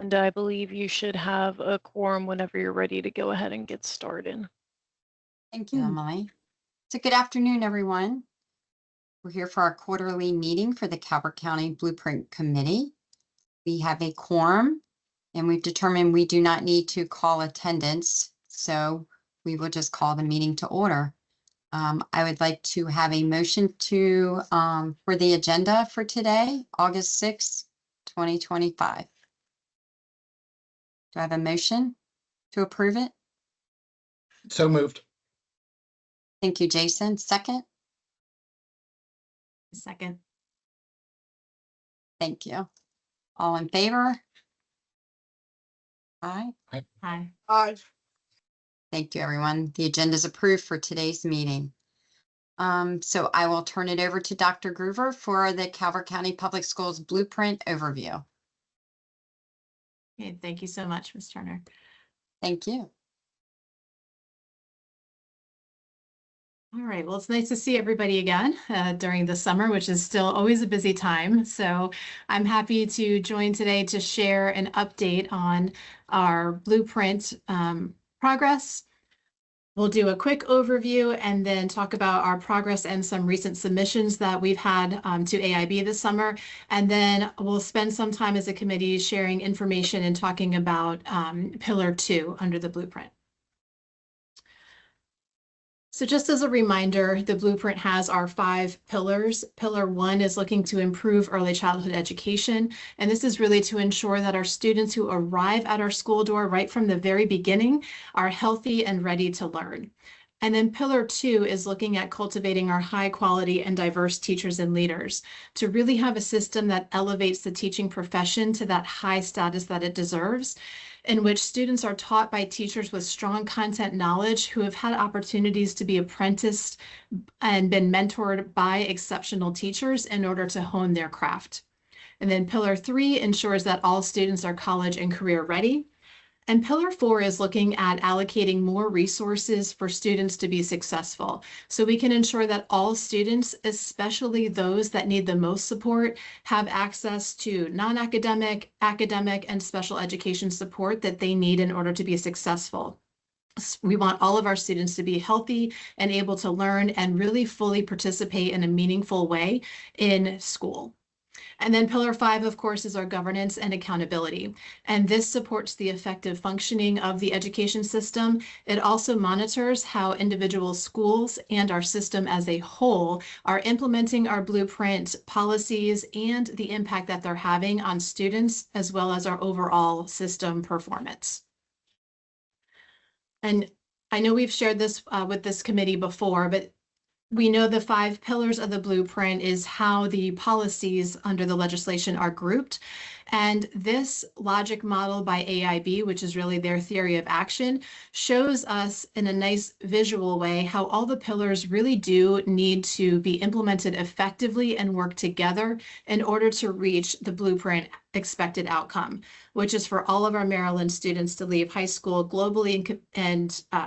And I believe you should have a quorum whenever you're ready to go ahead and get started. Thank you, Emily. So good afternoon, everyone. We're here for our quarterly meeting for the Calvert County Blueprint Committee. We have a quorum, and we've determined we do not need to call attendance, so we will just call the meeting to order. I would like to have a motion to for the agenda for today, August 6th, 2025. Do I have a motion to approve it? So moved. Thank you, Jason. Second? Second. Thank you. All in favor? Aye. Aye. Aye. Thank you, everyone. The agenda is approved for today's meeting. So I will turn it over to Dr. Groover for the Calvert County Public Schools Blueprint overview. Okay, thank you so much, Ms. Turner. Thank you. All right, well, it's nice to see everybody again during the summer, which is still always a busy time. So I'm happy to join today to share an update on our blueprint progress. We'll do a quick overview and then talk about our progress and some recent submissions that we've had to AIB this summer. And then we'll spend some time as a committee sharing information and talking about Pillar 2 under the blueprint. So just as a reminder, the blueprint has our 5 pillars. Pillar 1 is looking to improve early childhood education. And this is really to ensure that our students who arrive at our school door right from the very beginning are healthy and ready to learn. And then Pillar 2 is looking at cultivating our high quality and diverse teachers and leaders to really have a system that elevates the teaching profession to that high status that it deserves, in which students are taught by teachers with strong content knowledge who have had opportunities to be apprenticed and been mentored by exceptional teachers in order to hone their craft. And then Pillar 3 ensures that all students are college and career ready. And Pillar 4 is looking at allocating more resources for students to be successful. So we can ensure that all students, especially those that need the most support, have access to non-academic, academic, and special education support that they need in order to be successful. We want all of our students to be healthy and able to learn and really fully participate in a meaningful way in school. And then Pillar 5, of course, is our governance and accountability. And this supports the effective functioning of the education system. It also monitors how individual schools and our system as a whole are implementing our blueprint policies and the impact that they're having on students, as well as our overall system performance. And I know we've shared this with this committee before, but we know the 5 pillars of the blueprint is how the policies under the legislation are grouped. And this logic model by AIB, which is really their theory of action, shows us in a nice visual way how all the pillars really do need to be implemented effectively and work together in order to reach the blueprint expected outcome, which is for all of our Maryland students to leave high school globally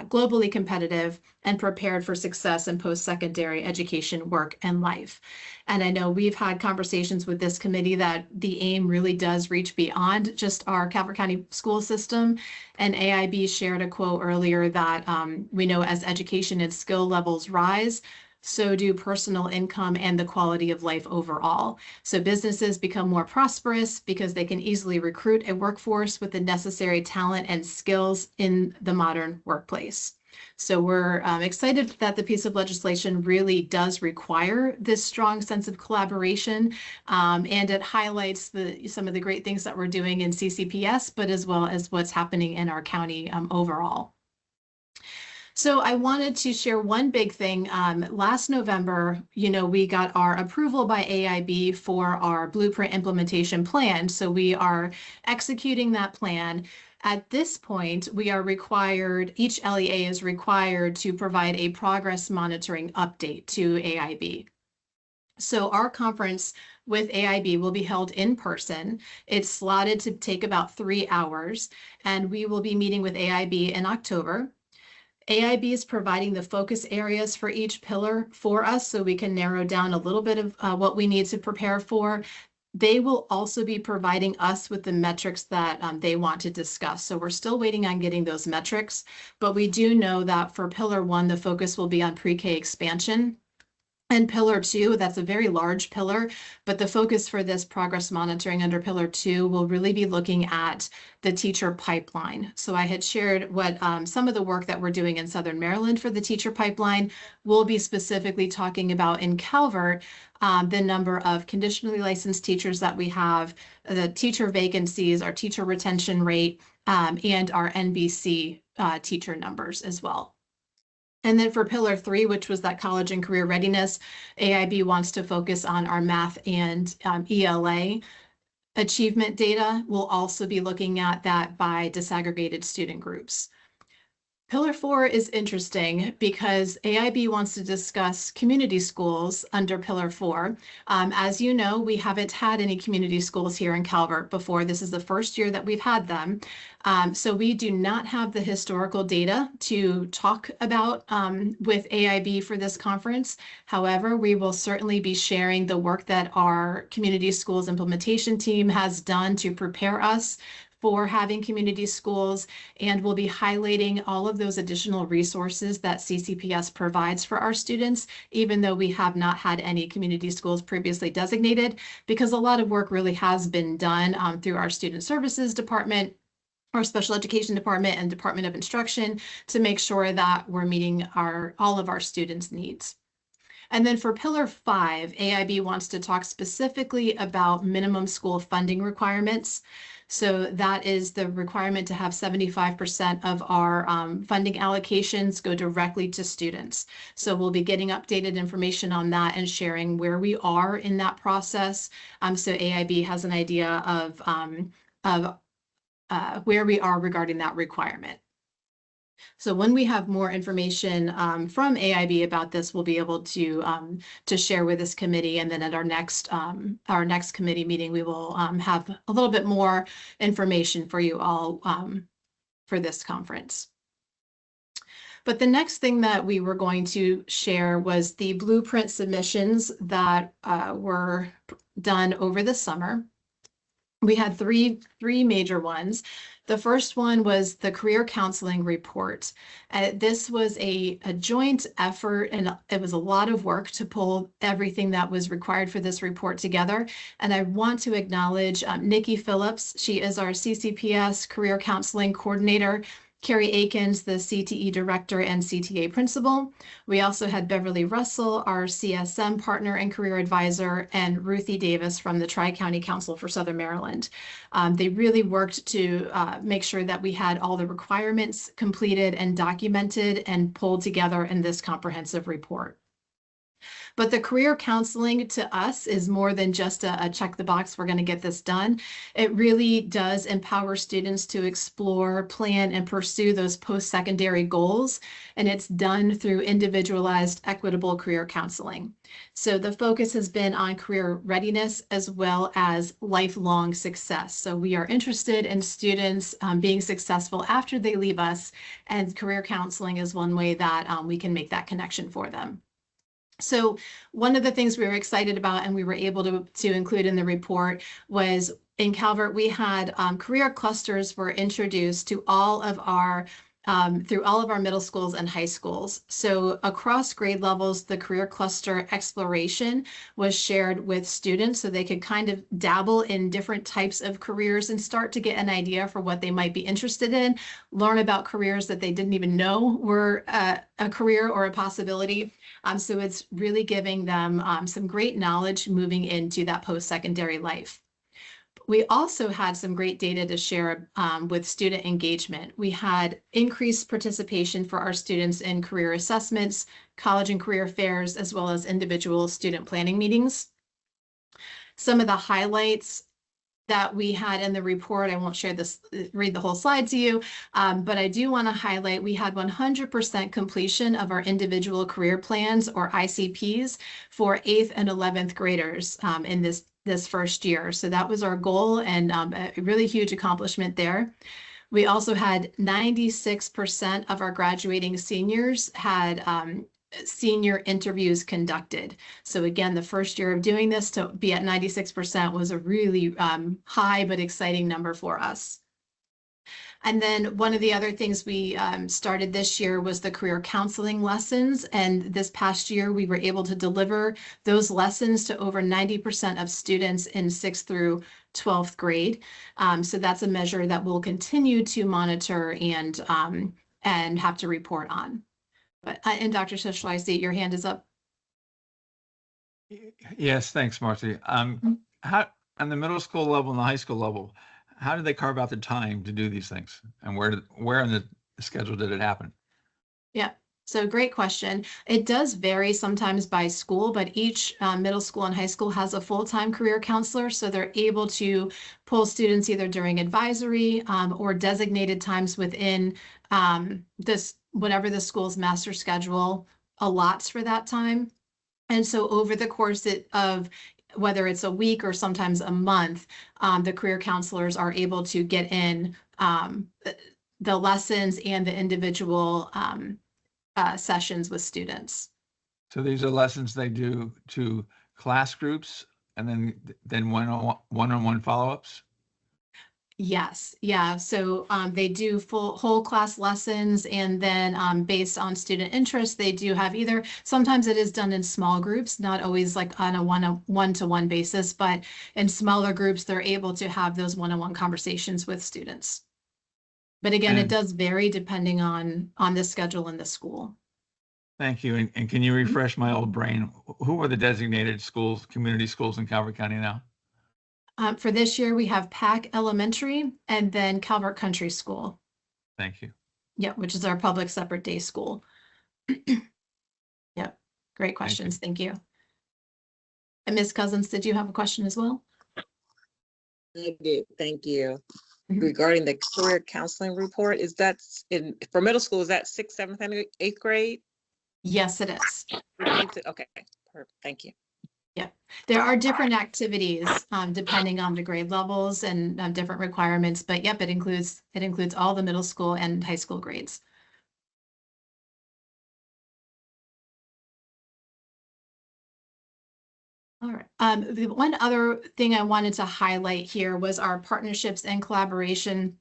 globally competitive and prepared for success in post-secondary education, work, and life. And I know we've had conversations with this committee that the aim really does reach beyond just our Calvert County school system. And AIB shared a quote earlier that we know as education and skill levels rise, so do personal income and the quality of life overall. So businesses become more prosperous because they can easily recruit a workforce with the necessary talent and skills in the modern workplace. So we're excited that the piece of legislation really does require this strong sense of collaboration, and it highlights some of the great things that we're doing in CCPS, but as well as what's happening in our county overall. So I wanted to share one big thing. Last November, we got our approval by AIB for our blueprint implementation plan. So we are executing that plan. At this point, we are required, each LEA is required to provide a progress monitoring update to AIB. So our conference with AIB will be held in person. It's slotted to take about 3 hours, and we will be meeting with AIB in October. AIB is providing the focus areas for each pillar for us so we can narrow down a little bit of what we need to prepare for. They will also be providing us with the metrics that they want to discuss. So we're still waiting on getting those metrics, but we do know that for Pillar 1, the focus will be on pre-K expansion. And Pillar 2, that's a very large pillar, but the focus for this progress monitoring under Pillar 2 will really be looking at the teacher pipeline. So I had shared what some of the work that we're doing in Southern Maryland for the teacher pipeline. We'll be specifically talking about in Calvert, the number of conditionally licensed teachers that we have, the teacher vacancies, our teacher retention rate, and our NBC teacher numbers as well. And then for Pillar 3, which was that college and career readiness, AIB wants to focus on our math and ELA achievement data. We'll also be looking at that by disaggregated student groups. Pillar 4 is interesting because AIB wants to discuss community schools under Pillar 4. As you know, we haven't had any community schools here in Calvert before. This is the first year that we've had them. So we do not have the historical data to talk about with AIB for this conference. However, we will certainly be sharing the work that our community schools implementation team has done to prepare us for having community schools, and we'll be highlighting all of those additional resources that CCPS provides for our students, even though we have not had any community schools previously designated, because a lot of work really has been done through our student services department, our special education department, and Department of Instruction to make sure that we're meeting all of our students' needs. And then for Pillar 5, AIB wants to talk specifically about minimum school funding requirements. So that is the requirement to have 75% of our funding allocations go directly to students. So we'll be getting updated information on that and sharing where we are in that process. So AIB has an idea of where we are regarding that requirement. So when we have more information from AIB about this, we'll be able to share with this committee, and then at our next committee meeting, we will have a little bit more information for you all for this conference. But the next thing that we were going to share was the blueprint submissions that were done over the summer. We had three major ones. The first one was the career counseling report. This was a joint effort, and it was a lot of work to pull everything that was required for this report together. And I want to acknowledge Nikki Phillips. She is our CCPS career counseling coordinator. Carrie Akins, the CTE director and CTA principal. We also had Beverly Russell, our CSM partner and career advisor, and Ruthie Davis from the Tri-County Council for Southern Maryland. They really worked to make sure that we had all the requirements completed and documented and pulled together in this comprehensive report. But the career counseling to us is more than just a check the box, we're going to get this done. It really does empower students to explore, plan, and pursue those post-secondary goals. And it's done through individualized, equitable career counseling. So the focus has been on career readiness as well as lifelong success. So we are interested in students being successful after they leave us, and career counseling is one way that we can make that connection for them. So one of the things we were excited about and we were able to include in the report was in Calvert, we had career clusters were introduced to all of our through all of our middle schools and high schools. So across grade levels, the career cluster exploration was shared with students so they could kind of dabble in different types of careers and start to get an idea for what they might be interested in, learn about careers that they didn't even know were a career or a possibility. So it's really giving them some great knowledge moving into that post-secondary life. We also had some great data to share with student engagement. We had increased participation for our students in career assessments, college and career fairs, as well as individual student planning meetings. Some of the highlights that we had in the report, I won't read the whole slide to you, but I do want to highlight we had 100% completion of our individual career plans or ICPs for 8th and 11th graders in this first year. So that was our goal, and a really huge accomplishment there. We also had 96% of our graduating seniors had senior interviews conducted. So again, the first year of doing this to be at 96% was a really high but exciting number for us. And then one of the other things we started this year was the career counseling lessons. And this past year, we were able to deliver those lessons to over 90% of students in 6th through 12th grade. So that's a measure that we'll continue to monitor and have to report on. But and Dr. Tischler, I see your hand is up. Yes, thanks, Marcy. How on the middle school level and the high school level, how did they carve out the time to do these things, and where in the schedule did it happen? Yeah, so great question. It does vary sometimes by school, but each middle school and high school has a full-time career counselor, so they're able to pull students either during advisory or designated times within this whatever the school's master schedule allots for that time. And so over the course of whether it's a week or sometimes a month, the career counselors are able to get in the lessons and the individual sessions with students. So these are lessons they do to class groups and then one-on-one follow-ups? Yes, yeah. So they do whole class lessons, and then based on student interest, they do have either, sometimes it is done in small groups, not always like on a one-to-one basis, but in smaller groups, they're able to have those one-on-one conversations with students. But again, it does vary depending on the schedule in the school. Thank you. And can you refresh my old brain? Who are the designated schools, community schools in Calvert County now? For this year, we have Pack Elementary and then Calvert Country School. Thank you. Yeah, which is our public separate day school. Yep, great questions. Thank you. And Ms. Cousins, did you have a question as well? I did. Thank you. Mhm. Regarding the career counseling report, is that for middle school, is that 6th, 7th, and 8th grade? Yes, it is. Okay, perfect. Thank you. There are different activities depending on the grade levels and different requirements, but yep, it includes all the middle school and high school grades. All right. The one other thing I wanted to highlight here was our partnerships and collaboration.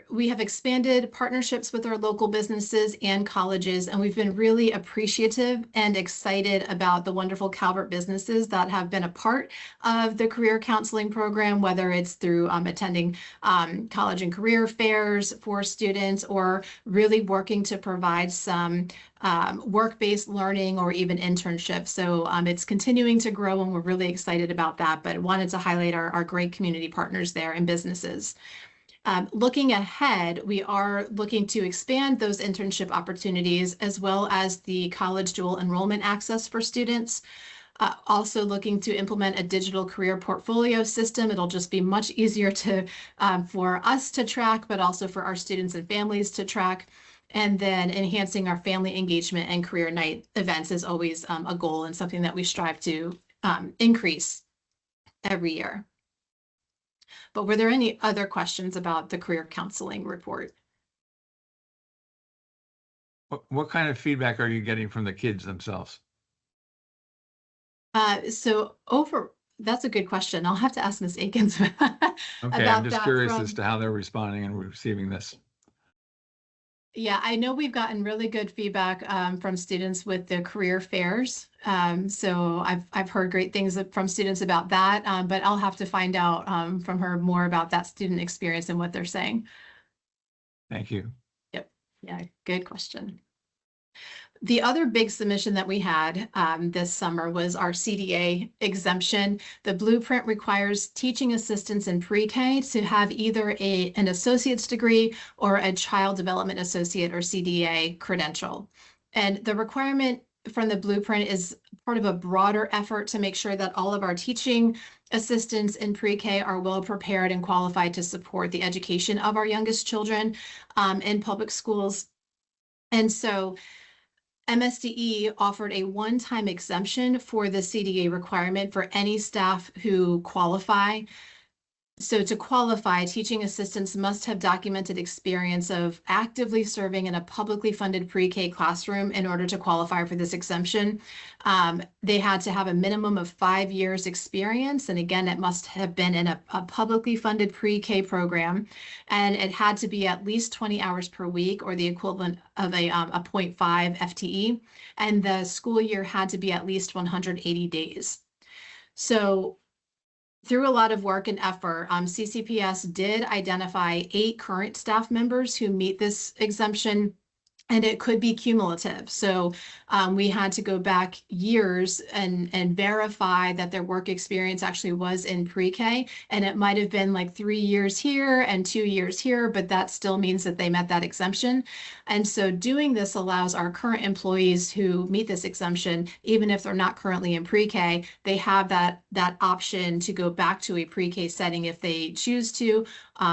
We have expanded partnerships with our local businesses and colleges, and we've been really appreciative and excited about the wonderful Calvert businesses that have been a part of the career counseling program, whether it's through attending college and career fairs for students or really working to provide some work-based learning or even internships. So it's continuing to grow, and we're really excited about that, but wanted to highlight our great community partners there and businesses. Looking ahead, we are looking to expand those internship opportunities as well as the college dual enrollment access for students. Also looking to implement a digital career portfolio system. It'll just be much easier for us to track, but also for our students and families to track. And then enhancing our family engagement and career night events is always a goal and something that we strive to increase every year. But were there any other questions about the career counseling report? What kind of feedback are you getting from the kids themselves? That's a good question. I'll have to ask Ms. Akins Okay, about I'm just that curious as to how they're responding and receiving this. Yeah, I know we've gotten really good feedback from students with the career fairs. So I've heard great things from students about that, but I'll have to find out from her more about that student experience and what they're saying. Thank you. Yep. Yeah, good question. The other big submission that we had this summer was our CDA exemption. The blueprint requires teaching assistants in pre-K to have either an associate's degree or a child development associate or CDA credential. And the requirement from the blueprint is part of a broader effort to make sure that all of our teaching assistants in pre-K are well prepared and qualified to support the education of our youngest children in public schools. And so MSDE offered a one-time exemption for the CDA requirement for any staff who qualify. So to qualify, teaching assistants must have documented experience of actively serving in a publicly funded pre-K classroom in order to qualify for this exemption. They had to have a minimum of 5 years experience. And again, it must have been in a publicly funded pre-K program. And it had to be at least 20 hours per week or the equivalent of a 0.5 FTE. And the school year had to be at least 180 days. So through a lot of work and effort, CCPS did identify 8 current staff members who meet this exemption, and it could be cumulative. So we had to go back years and verify that their work experience actually was in pre-K. And it might have been like 3 years here and 2 years here, but that still means that they met that exemption. And so doing this allows our current employees who meet this exemption, even if they're not currently in pre-K, they have that option to go back to a pre-K setting if they choose to,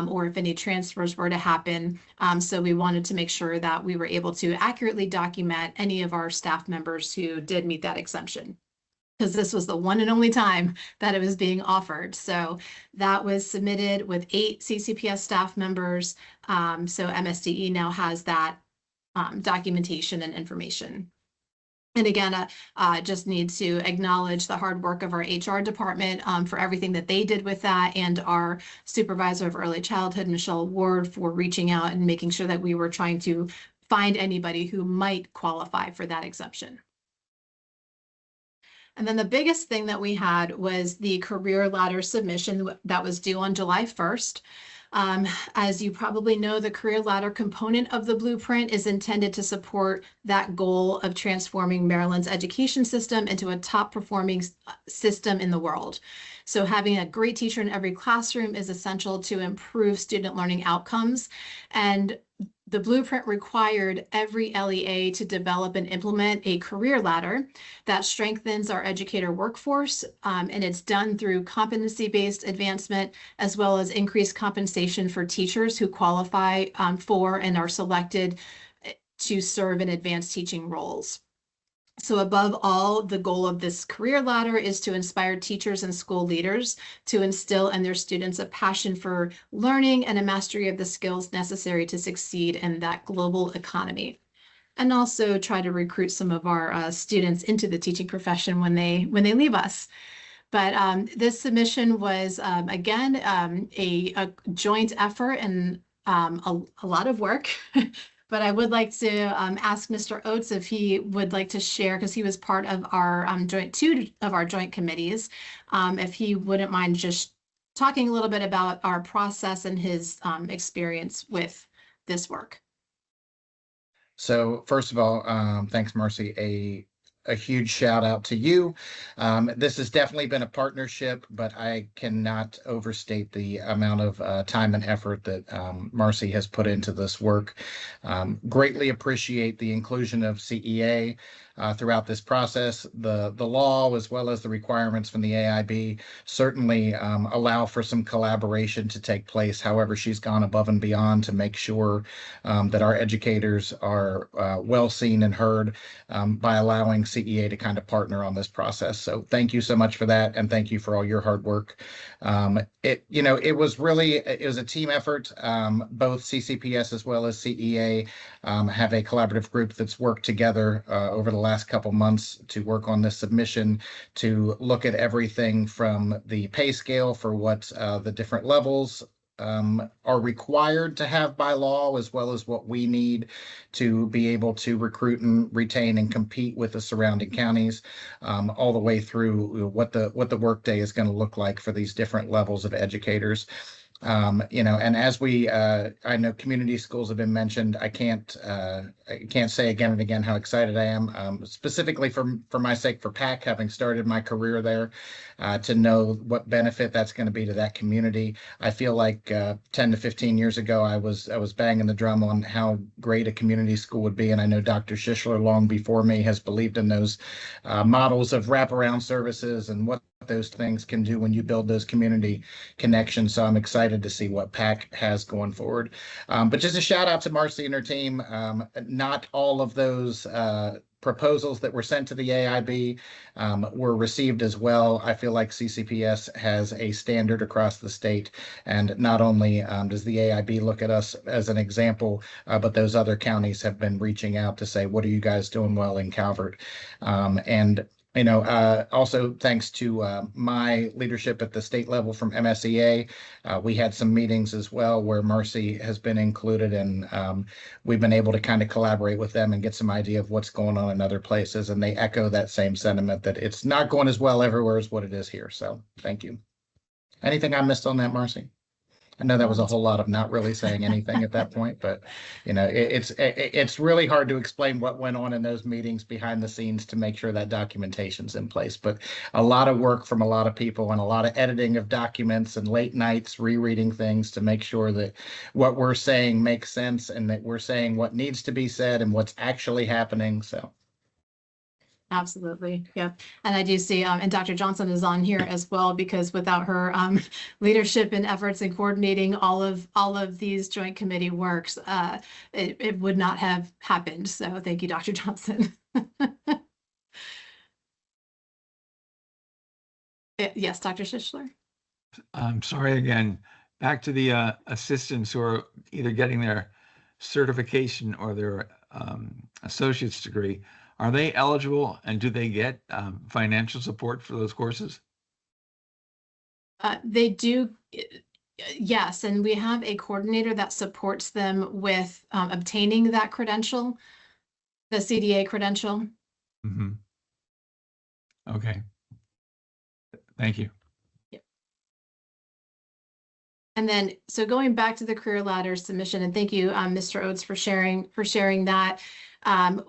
or if any transfers were to happen. So we wanted to make sure that we were able to accurately document any of our staff members who did meet that exemption, because this was the one and only time that it was being offered. So that was submitted with 8 CCPS staff members. So MSDE now has that documentation and information. And again, just need to acknowledge the hard work of our HR department for everything that they did with that, and our supervisor of early childhood, Michelle Ward, for reaching out and making sure that we were trying to find anybody who might qualify for that exemption. And then the biggest thing that we had was the career ladder submission that was due on July 1st. As you probably know, the career ladder component of the blueprint is intended to support that goal of transforming Maryland's education system into a top performing system in the world. So having a great teacher in every classroom is essential to improve student learning outcomes. And the blueprint required every LEA to develop and implement a career ladder that strengthens our educator workforce. And it's done through competency-based advancement, as well as increased compensation for teachers who qualify for and are selected to serve in advanced teaching roles. So above all, the goal of this career ladder is to inspire teachers and school leaders to instill in their students a passion for learning and a mastery of the skills necessary to succeed in that global economy. And also try to recruit some of our students into the teaching profession when they leave us. But this submission was, again, a joint effort and a lot of work. But I would like to ask Mr. Oates if he would like to share, because he was part of our two of our joint committees, if he wouldn't mind just talking a little bit about our process and his experience with this work. So first of all, thanks, Marcy. A huge shout out to you. This has definitely been a partnership, but I cannot overstate the amount of time and effort that Marcy has put into this work. Greatly appreciate the inclusion of CEA throughout this process. The law, as well as the requirements from the AIB, certainly allow for some collaboration to take place. However, she's gone above and beyond to make sure that our educators are well seen and heard by allowing CEA to kind of partner on this process. So thank you so much for that, and thank you for all your hard work. It was a team effort. Both CCPS as well as CEA have a collaborative group that's worked together over the last couple months to work on this submission, to look at everything from the pay scale for what the different levels are required to have by law, as well as what we need to be able to recruit and retain and compete with the surrounding counties, all the way through what the workday is going to look like for these different levels of educators. And as I know community schools have been mentioned, I can't say again and again how excited I am, specifically for my sake, for PAC, having started my career there, to know what benefit that's going to be to that community. I feel like 10 to 15 years ago, I was banging the drum on how great a community school would be. And I know Dr. Schischler, long before me, has believed in those models of wraparound services and what those things can do when you build those community connections. So I'm excited to see what PAC has going forward. But just a shout out to Marcy and her team. Not all of those proposals that were sent to the AIB were received as well. I feel like CCPS has a standard across the state, and not only does the AIB look at us as an example, but those other counties have been reaching out to say, what are you guys doing well in Calvert? And also thanks to my leadership at the state level from MSEA, we had some meetings as well where Marcy has been included, and we've been able to kind of collaborate with them and get some idea of what's going on in other places. And they echo that same sentiment that it's not going as well everywhere as what it is here. So thank you. Anything I missed on that, Marcy? I know that was a whole lot of not really saying anything at that point, but it's really hard to explain what went on in those meetings behind the scenes to make sure that documentation's in place. But a lot of work from a lot of people and a lot of editing of documents and late nights rereading things to make sure that what we're saying makes sense and that we're saying what needs to be said and what's actually happening. So. Absolutely. Yep. And I do see, and Dr. Johnson is on here as well, because without her leadership and efforts in coordinating all of these joint committee works, it would not have happened. So thank you, Dr. Johnson. Yes, Dr. Schischler. I'm sorry again. Back to the assistants who are either getting their certification or their associate's degree. Are they eligible, and do they get financial support for those courses? They do, yes, and we have a coordinator that supports them with obtaining that credential, the CDA credential. Mm-hmm. Okay. Thank you. Yep. And then, so going back to the career ladder submission, and thank you, Mr. Oates, for sharing that.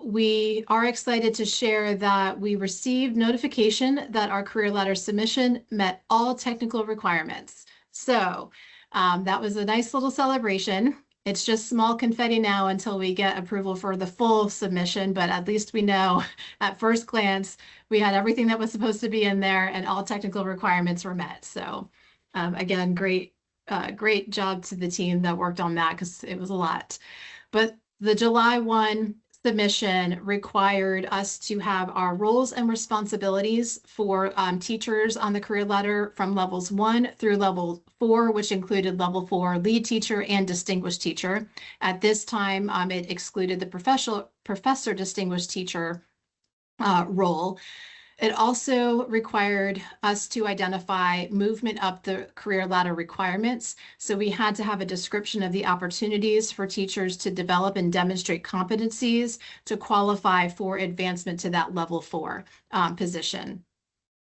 We are excited to share that we received notification that our career ladder submission met all technical requirements. So that was a nice little celebration. It's just small confetti now until we get approval for the full submission, but at least we know at first glance we had everything that was supposed to be in there and all technical requirements were met. So again, great job to the team that worked on that, because it was a lot. But the July 1 submission required us to have our roles and responsibilities for teachers on the career ladder from levels 1 through level 4, which included level 4 lead teacher and distinguished teacher. At this time, it excluded the professor distinguished teacher role. It also required us to identify movement up the career ladder requirements. So we had to have a description of the opportunities for teachers to develop and demonstrate competencies to qualify for advancement to that level 4 position.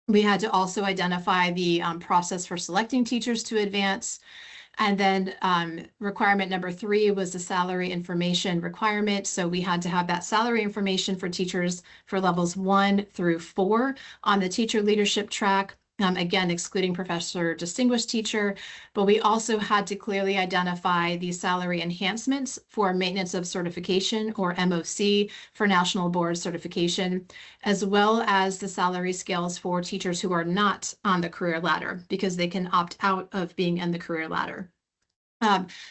We had to also identify the process for selecting teachers to advance. And then requirement number 3 was the salary information requirement. So we had to have that salary information for teachers for levels 1 through 4 on the teacher leadership track. Again, excluding professor distinguished teacher, but we also had to clearly identify the salary enhancements for maintenance of certification, or MOC, for national board certification, as well as the salary scales for teachers who are not on the career ladder, because they can opt out of being in the career ladder.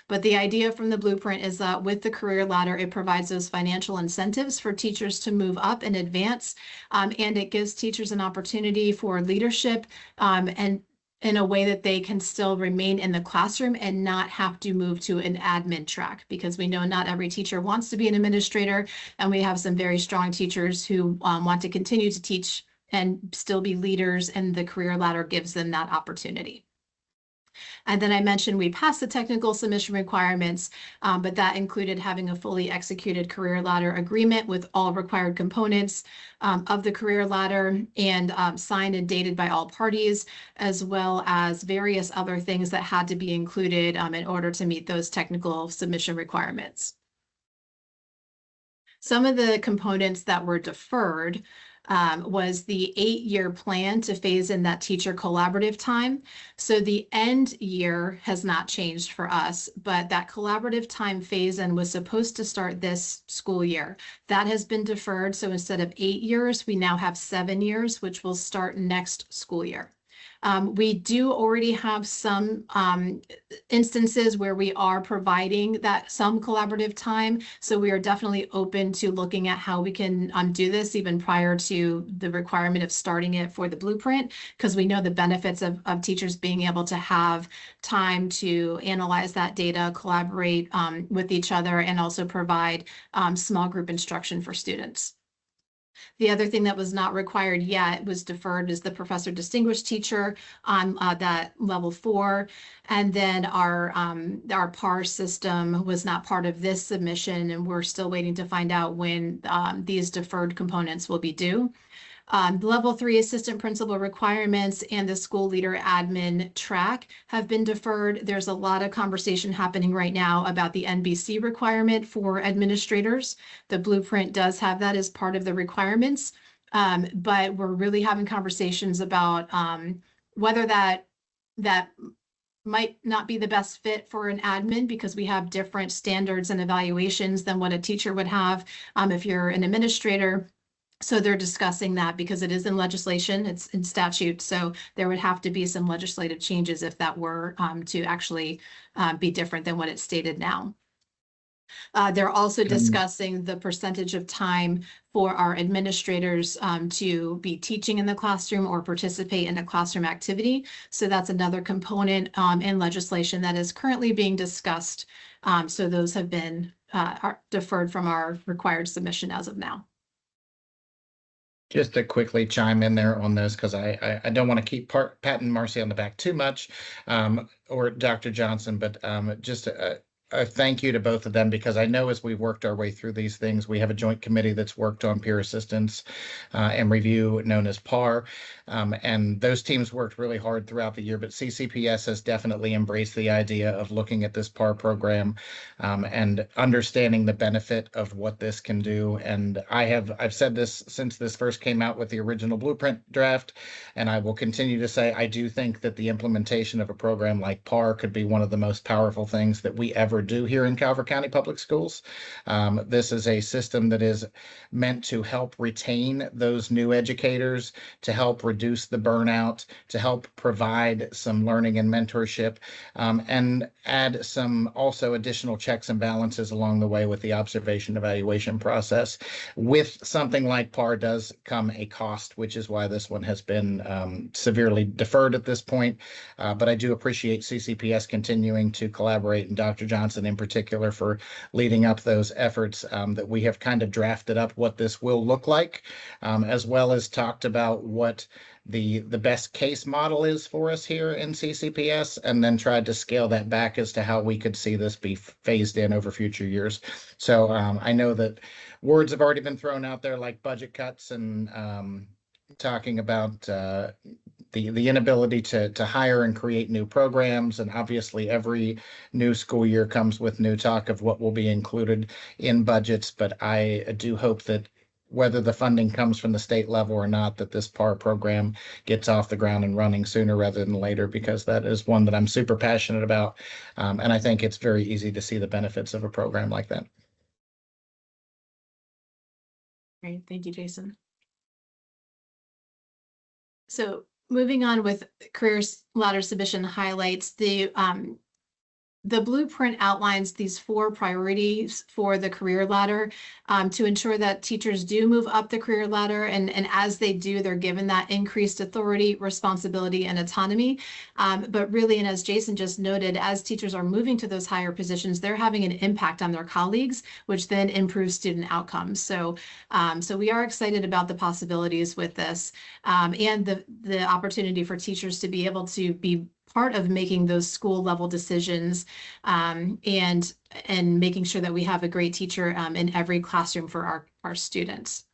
But the idea from the blueprint is that with the career ladder, it provides those financial incentives for teachers to move up and advance, and it gives teachers an opportunity for leadership and in a way that they can still remain in the classroom and not have to move to an admin track, because we know not every teacher wants to be an administrator, and we have some very strong teachers who want to continue to teach and still be leaders, and the career ladder gives them that opportunity. And then I mentioned we passed the technical submission requirements, but that included having a fully executed career ladder agreement with all required components of the career ladder, and signed and dated by all parties, as well as various other things that had to be included in order to meet those technical submission requirements. Some of the components that were deferred was the 8-year plan to phase in that teacher collaborative time. So the end year has not changed for us, but that collaborative time phase in was supposed to start this school year. That has been deferred. So instead of 8 years, we now have 7 years, which will start next school year. We do already have some instances where we are providing that some collaborative time. So we are definitely open to looking at how we can do this even prior to the requirement of starting it for the blueprint, because we know the benefits of teachers being able to have time to analyze that data, collaborate with each other, and also provide small group instruction for students. The other thing that was not required yet was deferred is the professor distinguished teacher on that level 4. And then our PAR system was not part of this submission, and we're still waiting to find out when these deferred components will be due. The level 3 assistant principal requirements and the school leader admin track have been deferred. There's a lot of conversation happening right now about the NBC requirement for administrators. The blueprint does have that as part of the requirements, but we're really having conversations about whether that might not be the best fit for an admin, because we have different standards and evaluations than what a teacher would have if you're an administrator. So they're discussing that because it is in legislation, it's in statute. So there would have to be some legislative changes if that were to actually be different than what it's stated now. They're also discussing the percentage of time for our administrators to be teaching in the classroom or participate in a classroom activity. So that's another component in legislation that is currently being discussed. So those have been deferred from our required submission as of now. Just to quickly chime in there on this, because I don't want to keep Pat and Marcy on the back too much, or Dr. Johnson, but just a thank you to both of them, because I know as we've worked our way through these things, we have a joint committee that's worked on peer assistance and review known as PAR. And those teams worked really hard throughout the year, but CCPS has definitely embraced the idea of looking at this PAR program and understanding the benefit of what this can do. And I've said this since this first came out with the original blueprint draft, and I will continue to say, I do think that the implementation of a program like PAR could be one of the most powerful things that we ever do here in Calvert County Public Schools. This is a system that is meant to help retain those new educators, to help reduce the burnout, to help provide some learning and mentorship, and add some also additional checks and balances along the way with the observation evaluation process. With something like PAR does come a cost, which is why this one has been severely deferred at this point. But I do appreciate CCPS continuing to collaborate, and Dr. Johnson in particular for leading up those efforts, that we have kind of drafted up what this will look like, as well as talked about what the best case model is for us here in CCPS, and then tried to scale that back as to how we could see this be phased in over future years. So I know that words have already been thrown out there like budget cuts and talking about the inability to hire and create new programs. And obviously every new school year comes with new talk of what will be included in budgets. But I do hope that whether the funding comes from the state level or not, that this PAR program gets off the ground and running sooner rather than later, because that is one that I'm super passionate about. And I think it's very easy to see the benefits of a program like that. Great, thank you, Jason. So moving on with career ladder submission highlights, the blueprint outlines these 4 priorities for the career ladder to ensure that teachers do move up the career ladder. And as they do, they're given that increased authority, responsibility, and autonomy. But really, and as Jason just noted, as teachers are moving to those higher positions, they're having an impact on their colleagues, which then improves student outcomes. So we are excited about the possibilities with this and the opportunity for teachers to be able to be part of making those school level decisions and making sure that we have a great teacher in every classroom for our students.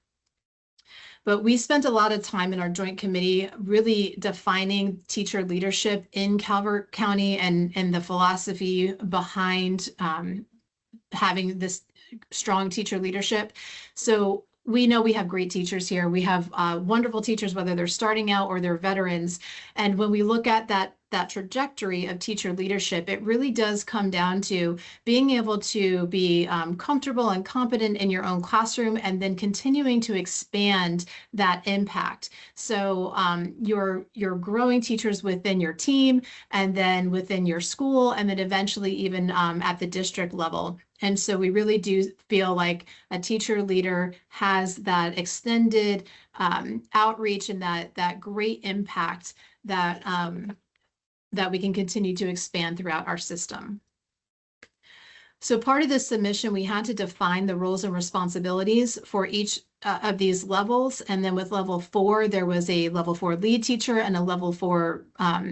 But we spent a lot of time in our joint committee really defining teacher leadership in Calvert County and the philosophy behind having this strong teacher leadership. So we know we have great teachers here. We have wonderful teachers, whether they're starting out or they're veterans. And when we look at that trajectory of teacher leadership, it really does come down to being able to be comfortable and competent in your own classroom, and then continuing to expand that impact. So you're growing teachers within your team, and then within your school, and then eventually even at the district level. And so we really do feel like a teacher leader has that extended outreach and that great impact that that we can continue to expand throughout our system. So part of this submission, we had to define the roles and responsibilities for each of these levels. And then with level 4, there was a level 4 lead teacher and a level 4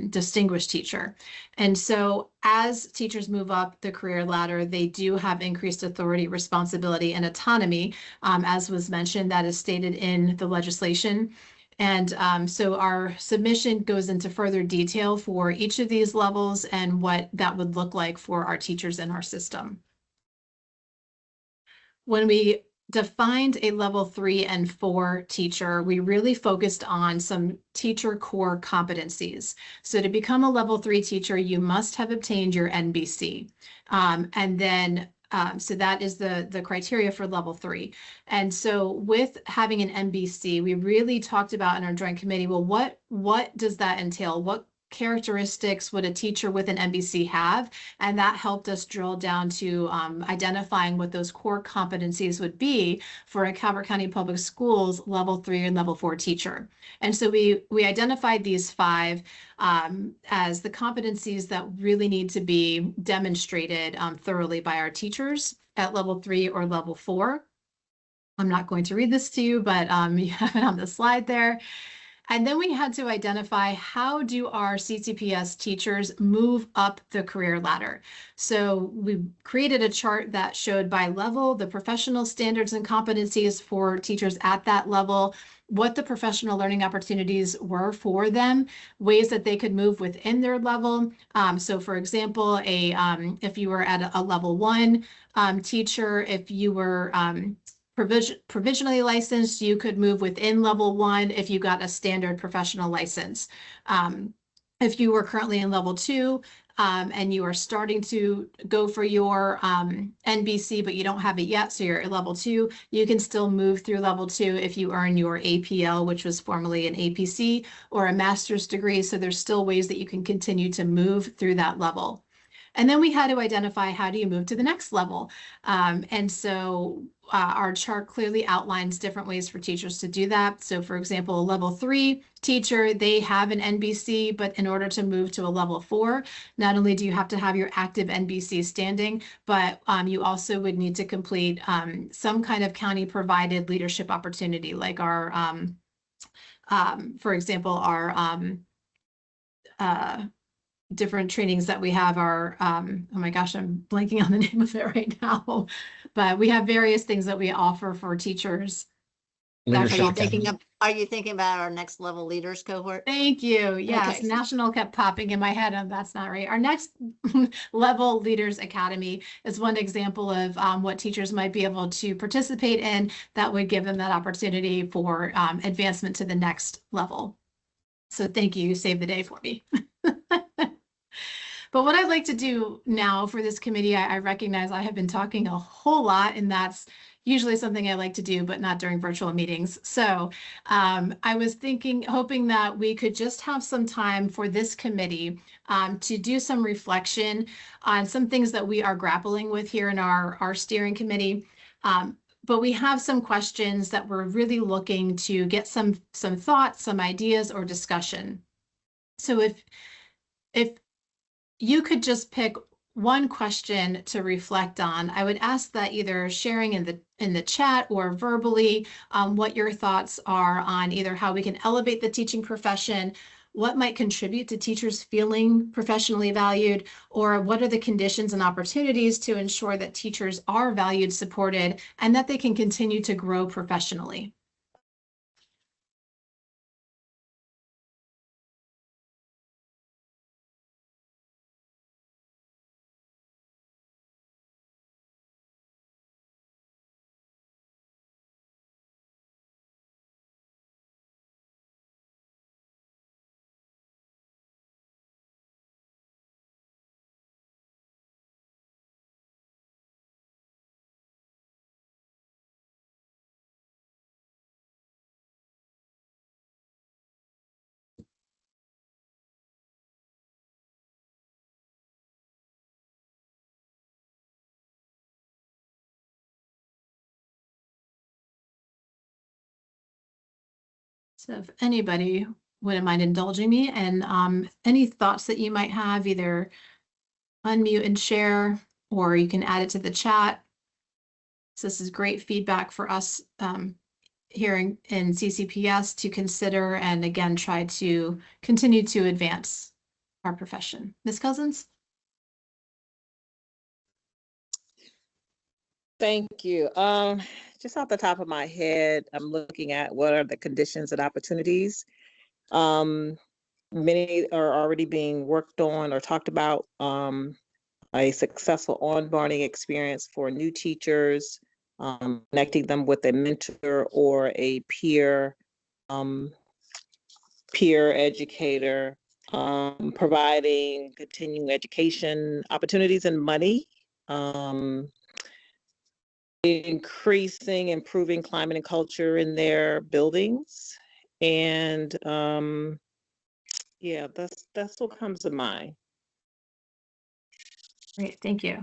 distinguished teacher. And so as teachers move up the career ladder, they do have increased authority, responsibility, and autonomy, as was mentioned, that is stated in the legislation. And so our submission goes into further detail for each of these levels and what that would look like for our teachers in our system. When we defined a level 3 and 4 teacher, we really focused on some teacher core competencies. So to become a level 3 teacher, you must have obtained your NBC. And then so that is the criteria for level 3. And so with having an NBC, we really talked about in our joint committee, well, what does that entail? What characteristics would a teacher with an NBC have? And that helped us drill down to identifying what those core competencies would be for a Calvert County Public Schools level 3 and level 4 teacher. And so we identified these 5 as the competencies that really need to be demonstrated thoroughly by our teachers at level 3 or level 4. I'm not going to read this to you, but you have it on the slide there. And then we had to identify, how do our CCPS teachers move up the career ladder? So we created a chart that showed by level the professional standards and competencies for teachers at that level, what the professional learning opportunities were for them, ways that they could move within their level. So for example, if you were at a level 1 teacher, if you were provisionally licensed, you could move within level 1 if you got a standard professional license. If you were currently in level 2 and you are starting to go for your NBC, but you don't have it yet, so you're at level 2, you can still move through level 2 if you earn your APL, which was formerly an APC, or a master's degree. So there's still ways that you can continue to move through that level. And then we had to identify, how do you move to the next level? And so our chart clearly outlines different ways for teachers to do that. So for example, a level 3 teacher, they have an NBC, but in order to move to a level 4, not only do you have to have your active NBC standing, but you also would need to complete some kind of county provided leadership opportunity, like our, for example, our different trainings that we have are, oh my gosh, I'm blanking on the name of it right now, but we have various things that we offer for teachers. Leadership Are you thinking about our next level leaders cohort? Thank you. Yes, Okay. national kept popping in my head, and that's not right. Our next level leaders academy is one example of what teachers might be able to participate in that would give them that opportunity for advancement to the next level. So thank you. You saved the day for me. But what I'd like to do now for this committee, I recognize I have been talking a whole lot, and that's usually something I like to do, but not during virtual meetings. So I was hoping that we could just have some time for this committee to do some reflection on some things that we are grappling with here in our steering committee. But we have some questions that we're really looking to get some thoughts, some ideas, or discussion. So if you could just pick one question to reflect on, I would ask that either sharing in the chat or verbally what your thoughts are on either how we can elevate the teaching profession, what might contribute to teachers feeling professionally valued, or what are the conditions and opportunities to ensure that teachers are valued, supported, and that they can continue to grow professionally. So if anybody wouldn't mind indulging me, and any thoughts that you might have, either unmute and share, or you can add it to the chat. So this is great feedback for us here in CCPS to consider, and again, try to continue to advance our profession. Ms. Cousins? Thank you. Just off the top of my head, I'm looking at what are the conditions and opportunities. Many are already being worked on or talked about. A successful onboarding experience for new teachers, connecting them with a mentor or a peer educator, providing continuing education opportunities and money, improving climate and culture in their buildings. And yeah, that's what comes to mind. Great, thank you.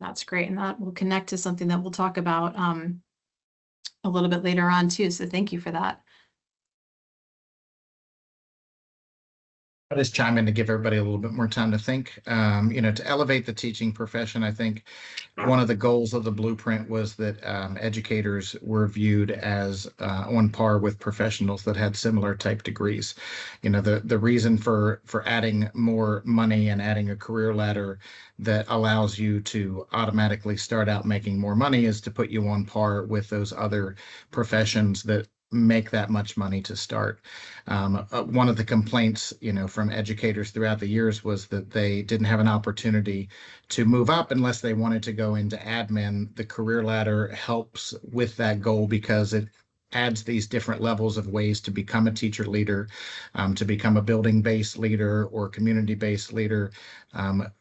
That's great, and that will connect to something that we'll talk about a little bit later on too, so thank you for that. I'll just chime in to give everybody a little bit more time to think. To elevate the teaching profession, I think one of the goals of the blueprint was that educators were viewed as on par with professionals that had similar type degrees. The reason for adding more money and adding a career ladder that allows you to automatically start out making more money is to put you on par with those other professions that make that much money to start. One of the complaints, from educators throughout the years was that they didn't have an opportunity to move up unless they wanted to go into admin. The career ladder helps with that goal because it adds these different levels of ways to become a teacher leader, to become a building-based leader or community-based leader,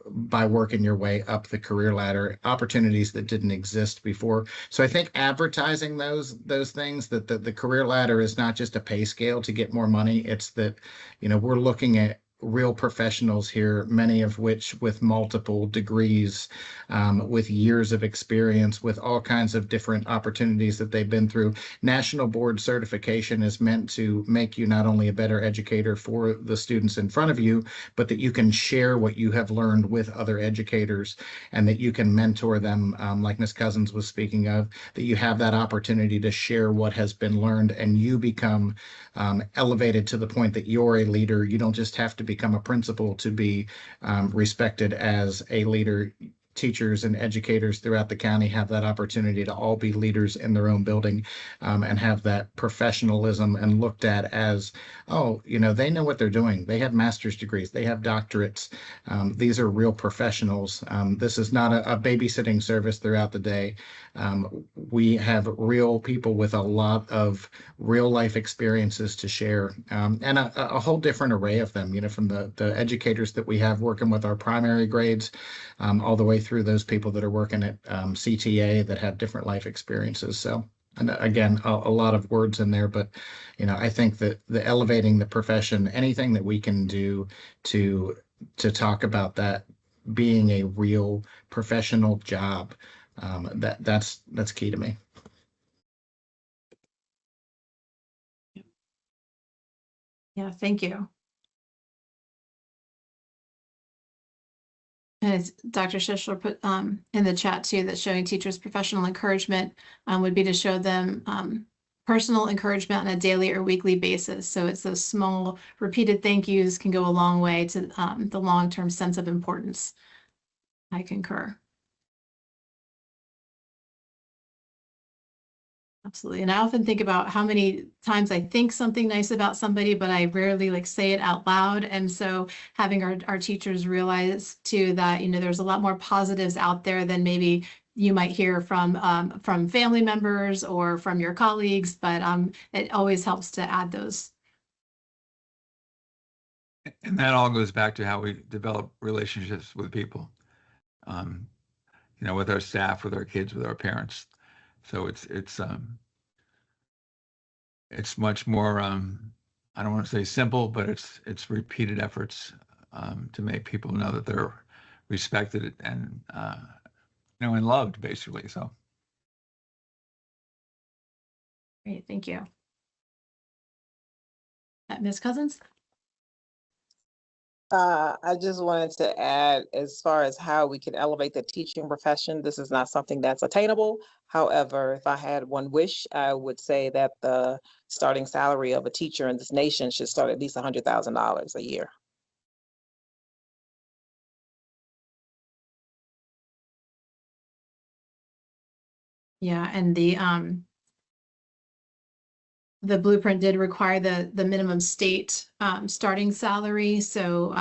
by working your way up the career ladder, opportunities that didn't exist before. So I think advertising those things, that the career ladder is not just a pay scale to get more money. It's that, we're looking at real professionals here, many of which with multiple degrees, with years of experience, with all kinds of different opportunities that they've been through. National board certification is meant to make you not only a better educator for the students in front of you, but that you can share what you have learned with other educators and that you can mentor them, like Ms. Cousins was speaking of, that you have that opportunity to share what has been learned and you become elevated to the point that you're a leader. You don't just have to become a principal to be respected as a leader. Teachers and educators throughout the county have that opportunity to all be leaders in their own building, and have that professionalism and looked at as, they know what they're doing. They have master's degrees, they have doctorates. These are real professionals. This is not a babysitting service throughout the day. We have real people with a lot of real life experiences to share, and a whole different array of them, from the educators that we have working with our primary grades, all the way through those people that are working at CTA that have different life experiences. So, and again, a lot of words in there, but I think that the elevating the profession, anything that we can do to talk about that being a real professional job, that's key to me. Yeah, thank you. And as Dr. Schischler put in the chat too, that showing teachers professional encouragement would be to show them personal encouragement on a daily or weekly basis. So it's those small repeated thank yous can go a long way to the long-term sense of importance. I concur. Absolutely. And I often think about how many times I think something nice about somebody, but I rarely say it out loud. And so having our teachers realize too that, there's a lot more positives out there than maybe you might hear from family members or from your colleagues, but it always helps to add those. And that all goes back to how we develop relationships with people, with our staff, with our kids, with our parents. So it's much more I don't want to say simple, but it's repeated efforts to make people know that they're respected and and loved, basically. So. Great, thank you. Ms. Cousins? I just wanted to add, as far as how we can elevate the teaching profession, this is not something that's attainable. However, if I had one wish, I would say that the starting salary of a teacher in this nation should start at least $100,000 a year. Yeah, and the blueprint did require the minimum state starting salary. So,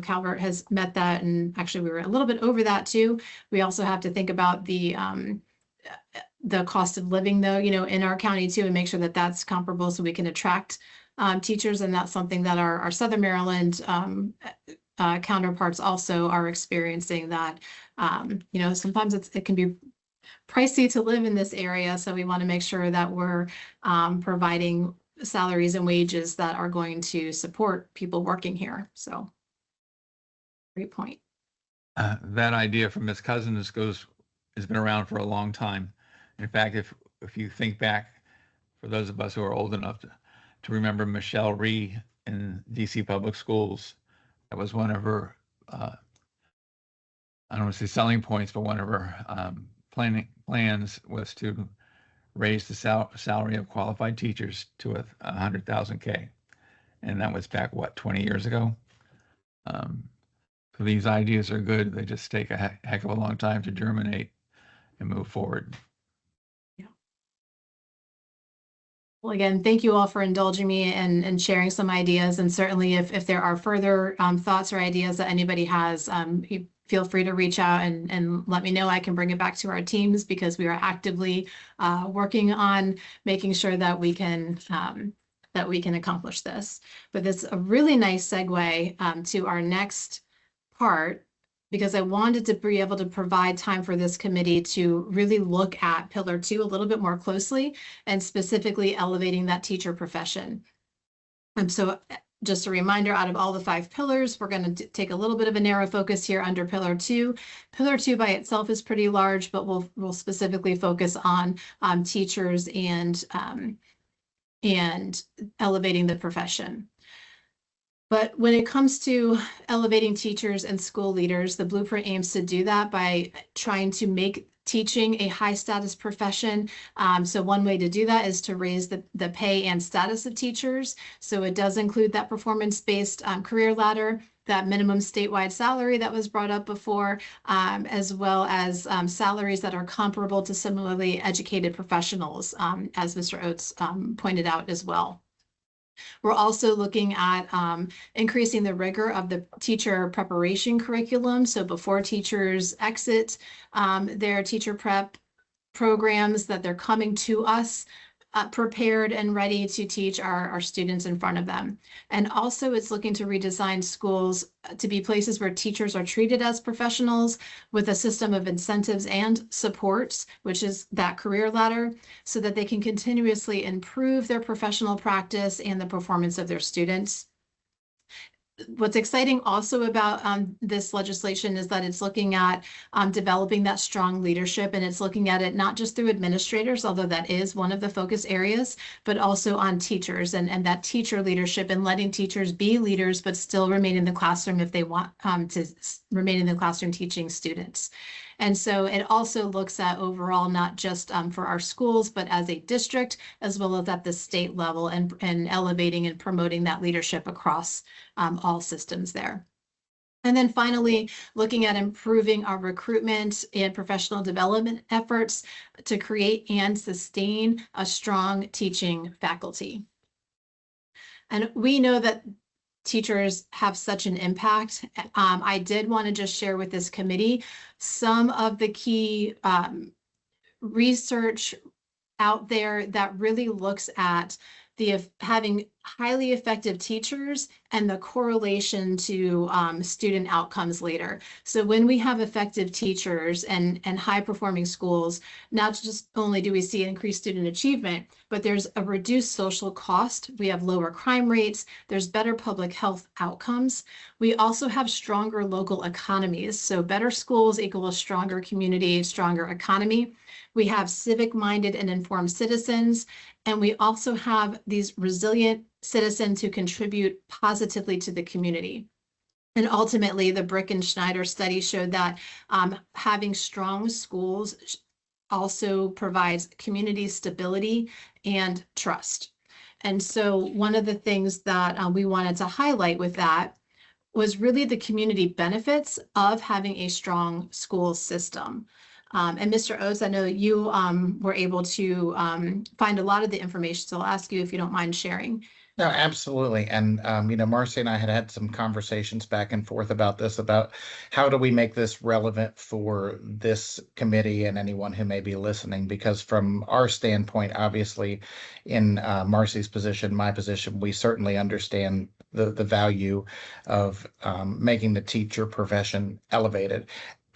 Calvert has met that, and actually we were a little bit over that too. We also have to think about the cost of living though, in our county too, and make sure that that's comparable so we can attract teachers. And that's something that our Southern Maryland counterparts also are experiencing, that, sometimes it can be pricey to live in this area. So we want to make sure that we're providing salaries and wages that are going to support people working here. So great point. That idea from Ms. Cousins has been around for a long time. In fact, if you think back, for those of us who are old enough to remember Michelle Rhee in DC Public Schools, that was one of her, I don't want to say selling points, but one of her plans was to raise the salary of qualified teachers to 100,000 K. And that was back, 20 years ago? So these ideas are good. They just take a heck of a long time to germinate and move forward. Yeah. Well, again, thank you all for indulging me and sharing some ideas. And certainly if there are further thoughts or ideas that anybody has, feel free to reach out and let me know. I can bring it back to our teams, because we are actively working on making sure that we can accomplish this. But it's a really nice segue to our next part, because I wanted to be able to provide time for this committee to really look at Pillar 2 a little bit more closely, and specifically elevating that teacher profession. And so just a reminder, out of all the 5 pillars, we're going to take a little bit of a narrow focus here under Pillar 2. Pillar 2 by itself is pretty large, but we'll specifically focus on teachers and elevating the profession. But when it comes to elevating teachers and school leaders, the blueprint aims to do that by trying to make teaching a high status profession. So one way to do that is to raise the pay and status of teachers. So it does include that performance-based career ladder, that minimum statewide salary that was brought up before, as well as salaries that are comparable to similarly educated professionals, as Mr. Oates pointed out as well. We're also looking at increasing the rigor of the teacher preparation curriculum. So before teachers exit their teacher prep programs, that they're coming to us prepared and ready to teach our students in front of them. And also it's looking to redesign schools to be places where teachers are treated as professionals, with a system of incentives and supports, which is that career ladder, so that they can continuously improve their professional practice and the performance of their students. What's exciting also about this legislation is that it's looking at developing that strong leadership, and it's looking at it not just through administrators, although that is one of the focus areas, but also on teachers and that teacher leadership, and letting teachers be leaders, but still remain in the classroom if they want to remain in the classroom teaching students. And so it also looks at overall, not just for our schools, but as a district, as well as at the state level, and elevating and promoting that leadership across all systems there. And then finally, looking at improving our recruitment and professional development efforts to create and sustain a strong teaching faculty. And we know that teachers have such an impact. I did want to just share with this committee some of the key research out there that really looks at having highly effective teachers and the correlation to student outcomes later. So when we have effective teachers and high performing schools, not just only do we see increased student achievement, but there's a reduced social cost. We have lower crime rates. There's better public health outcomes. We also have stronger local economies. So better schools equal a stronger community, stronger economy. We have civic-minded and informed citizens, and we also have these resilient citizens who contribute positively to the community. And ultimately, the Brick and Schneider study showed that having strong schools also provides community stability and trust. And so one of the things that we wanted to highlight with that was really the community benefits of having a strong school system. And Mr. Oates, I know you were able to find a lot of the information, so I'll ask you if you don't mind sharing. No, absolutely. And, Marcy and I had some conversations back and forth about this, about how do we make this relevant for this committee and anyone who may be listening? Because from our standpoint, obviously, in Marcy's position, my position, we certainly understand the value of making the teacher profession elevated.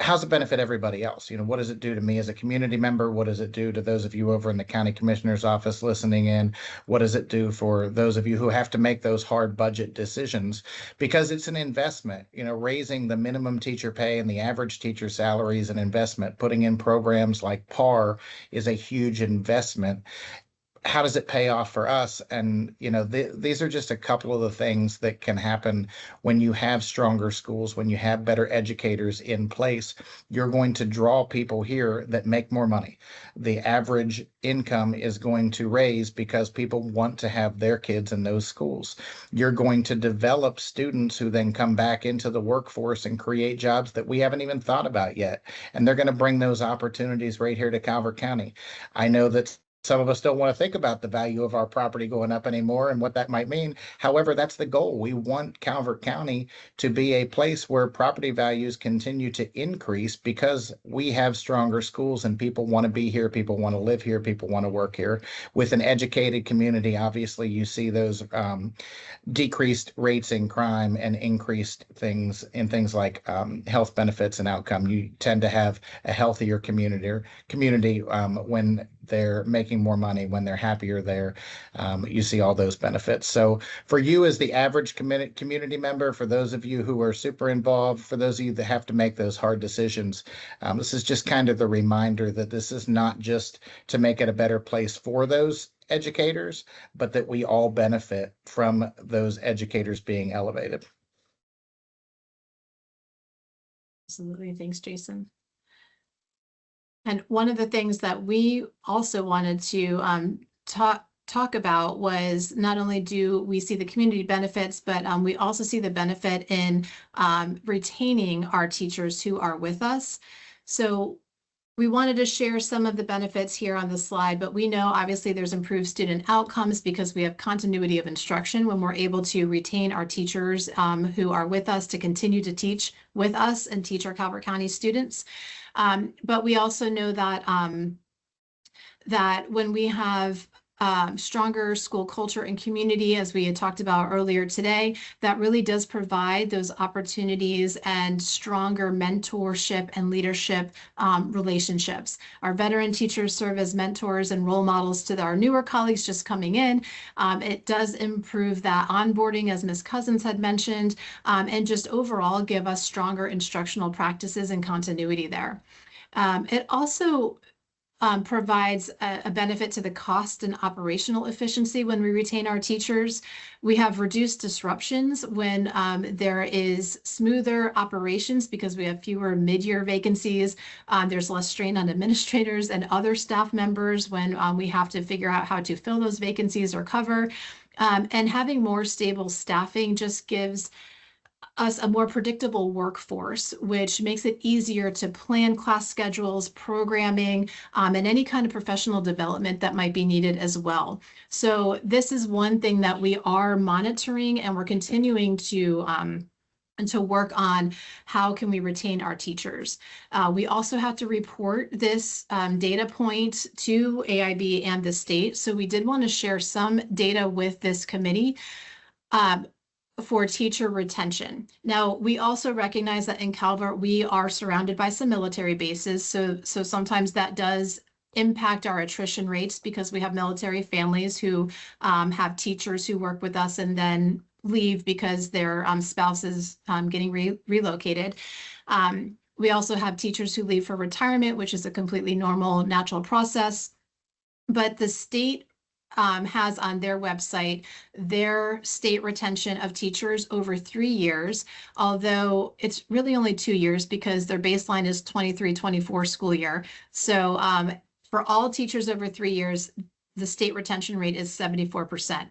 How's it benefit everybody else? What does it do to me as a community member? What does it do to those of you over in the county commissioner's office listening in? What does it do for those of you who have to make those hard budget decisions? Because it's an investment. Raising the minimum teacher pay and the average teacher salary is an investment. Putting in programs like PAR is a huge investment. How does it pay off for us? And, these are just a couple of the things that can happen when you have stronger schools, when you have better educators in place. You're going to draw people here that make more money. The average income is going to raise because people want to have their kids in those schools. You're going to develop students who then come back into the workforce and create jobs that we haven't even thought about yet. And they're going to bring those opportunities right here to Calvert County. I know that some of us don't want to think about the value of our property going up anymore and what that might mean. However, that's the goal. We want Calvert County to be a place where property values continue to increase because we have stronger schools and people want to be here. People want to live here. People want to work here. With an educated community, obviously, you see those decreased rates in crime and increased things in things like health benefits and outcome. You tend to have a healthier community when they're making more money, when they're happier there. You see all those benefits. So for you as the average community member, for those of you who are super involved, for those of you that have to make those hard decisions, this is just kind of the reminder that this is not just to make it a better place for those educators, but that we all benefit from those educators being elevated. Absolutely. Thanks, Jason. And one of the things that we also wanted to talk about was not only do we see the community benefits, but we also see the benefit in retaining our teachers who are with us. So we wanted to share some of the benefits here on the slide, but we know obviously there's improved student outcomes because we have continuity of instruction when we're able to retain our teachers who are with us to continue to teach with us and teach our Calvert County students. But we also know that that when we have stronger school culture and community, as we had talked about earlier today, that really does provide those opportunities and stronger mentorship and leadership relationships. Our veteran teachers serve as mentors and role models to our newer colleagues just coming in. It does improve that onboarding, as Ms. Cousins had mentioned, and just overall give us stronger instructional practices and continuity there. It also provides a benefit to the cost and operational efficiency when we retain our teachers. We have reduced disruptions when there is smoother operations because we have fewer mid-year vacancies. There's less strain on administrators and other staff members when we have to figure out how to fill those vacancies or cover. And having more stable staffing just gives us a more predictable workforce, which makes it easier to plan class schedules, programming, and any kind of professional development that might be needed as well. So this is one thing that we are monitoring, and we're continuing to and to work on how can we retain our teachers. We also have to report this data point to AIB and the state. So we did want to share some data with this committee for teacher retention. Now, we also recognize that in Calvert, we are surrounded by some military bases. So sometimes that does impact our attrition rates because we have military families who have teachers who work with us and then leave because their spouse is getting relocated. We also have teachers who leave for retirement, which is a completely normal, natural process. But the state has on their website their state retention of teachers over 3 years, although it's really only 2 years because their baseline is 23-24 school year. So for all teachers over 3 years, the state retention rate is 74%.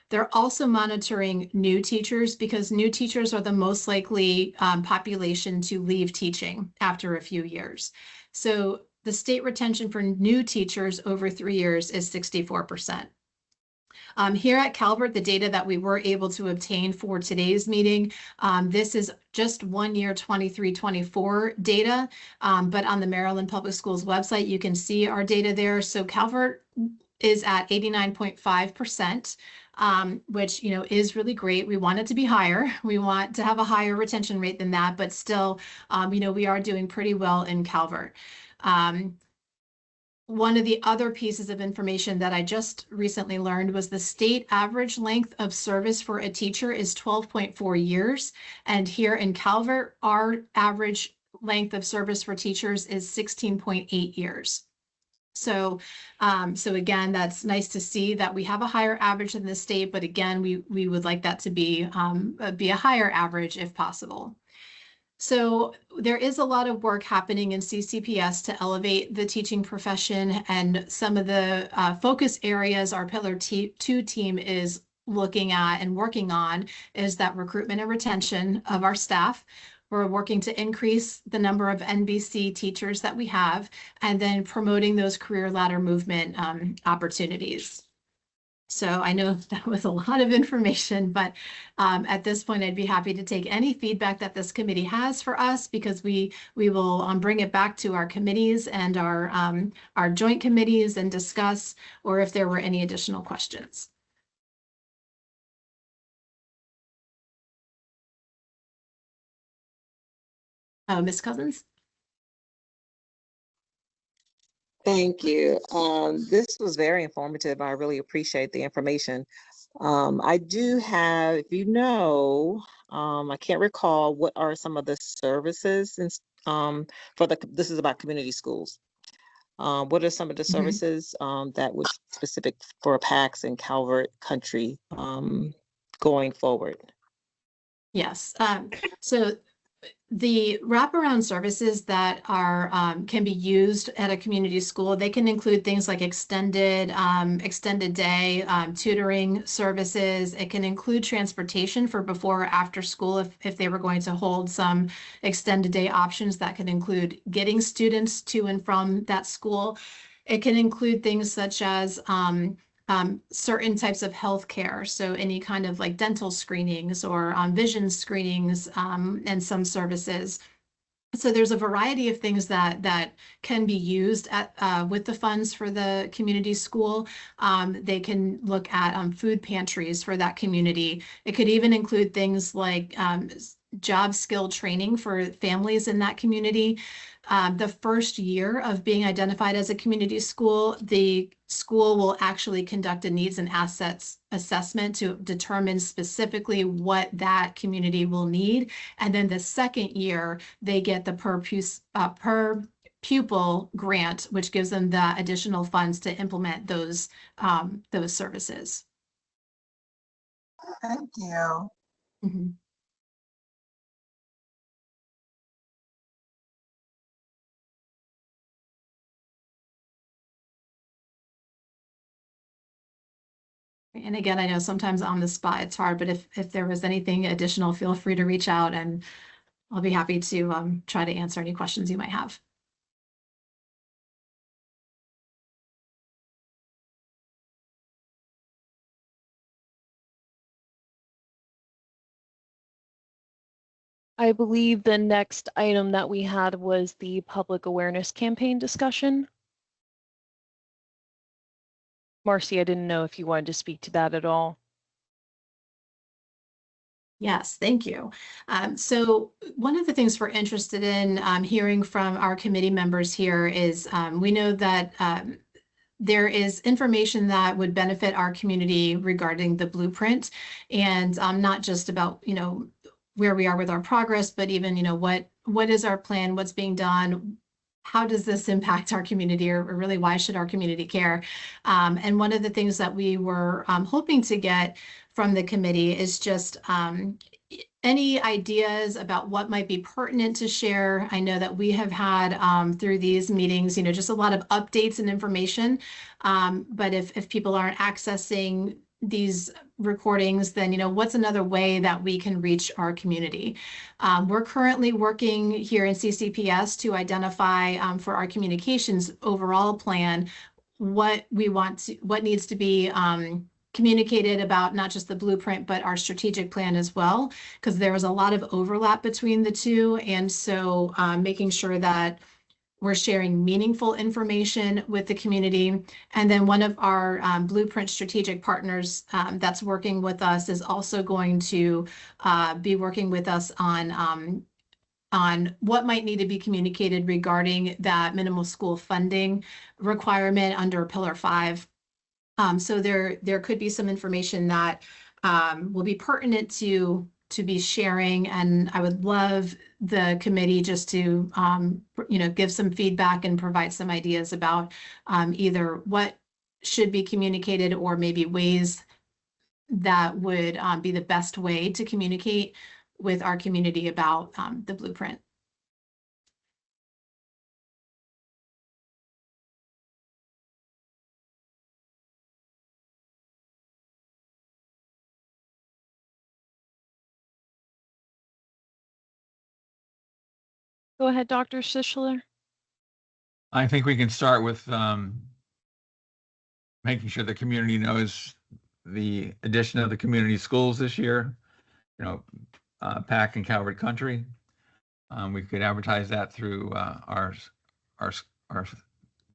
They're also monitoring new teachers because new teachers are the most likely population to leave teaching after a few years. So the state retention for new teachers over 3 years is 64%. Here at Calvert, the data that we were able to obtain for today's meeting, this is just 1 year 23-24 data, but on the Maryland Public Schools website, you can see our data there. So Calvert is at 89.5%. Which, is really great. We want it to be higher. We want to have a higher retention rate than that, but still, we are doing pretty well in Calvert. One of the other pieces of information that I just recently learned was the state average length of service for a teacher is 12.4 years. And here in Calvert, our average length of service for teachers is 16.8 years. So again, that's nice to see that we have a higher average in the state, but again, we would like that to be a higher average if possible. So there is a lot of work happening in CCPS to elevate the teaching profession, and some of the focus areas our Pillar 2 team is looking at and working on is that recruitment and retention of our staff. We're working to increase the number of NBC teachers that we have, and then promoting those career ladder movement opportunities. So I know that was a lot of information, but at this point, I'd be happy to take any feedback that this committee has for us, because we will bring it back to our committees and our joint committees and discuss, or if there were any additional questions. Ms. Cousins? Thank you. This was very informative. I really appreciate the information. I do have, if I can't recall what are some of the services this is about community schools. What are some of the services that would be specific for PACS and Calvert Country going forward? Yes. So the wraparound services that are can be used at a community school, they can include things like extended day tutoring services. It can include transportation for before or after school if they were going to hold some extended day options that can include getting students to and from that school. It can include things such as certain types of healthcare, so any kind of like dental screenings or vision screenings and some services. So there's a variety of things that can be used with the funds for the community school. They can look at food pantries for that community. It could even include things like job skill training for families in that community. The first year of being identified as a community school, the school will actually conduct a needs and assets assessment to determine specifically what that community will need. And then the second year, they get the per pupil grant, which gives them the additional funds to implement those services. Thank you. Mm-hmm. And again, I know sometimes on the spot it's hard, but if there was anything additional, feel free to reach out and I'll be happy to try to answer any questions you might have. I believe the next item that we had was the public awareness campaign discussion. Marcy, I didn't know if you wanted to speak to that at all. Yes, thank you. So one of the things we're interested in hearing from our committee members here is we know that there is information that would benefit our community regarding the blueprint, and not just about, where we are with our progress, but even, what is our plan, what's being done, how does this impact our community, or really why should our community care? And one of the things that we were hoping to get from the committee is just any ideas about what might be pertinent to share. I know that we have had through these meetings, just a lot of updates and information. But if people aren't accessing these recordings, then, what's another way that we can reach our community? We're currently working here in CCPS to identify for our communications overall plan what needs to be communicated about, not just the blueprint, but our strategic plan as well, because there was a lot of overlap between the two. And so making sure that we're sharing meaningful information with the community. And then one of our blueprint strategic partners that's working with us is also going to be working with us on what might need to be communicated regarding that minimal school funding requirement under Pillar 5. So there could be some information that will be pertinent to be sharing, and I would love the committee just to give some feedback and provide some ideas about either what should be communicated or maybe ways that would be the best way to communicate with our community about the blueprint. Go ahead, Dr. Sischler. I think we can start with making sure the community knows the addition of the community schools this year, PAC and Calvert Country. We could advertise that through our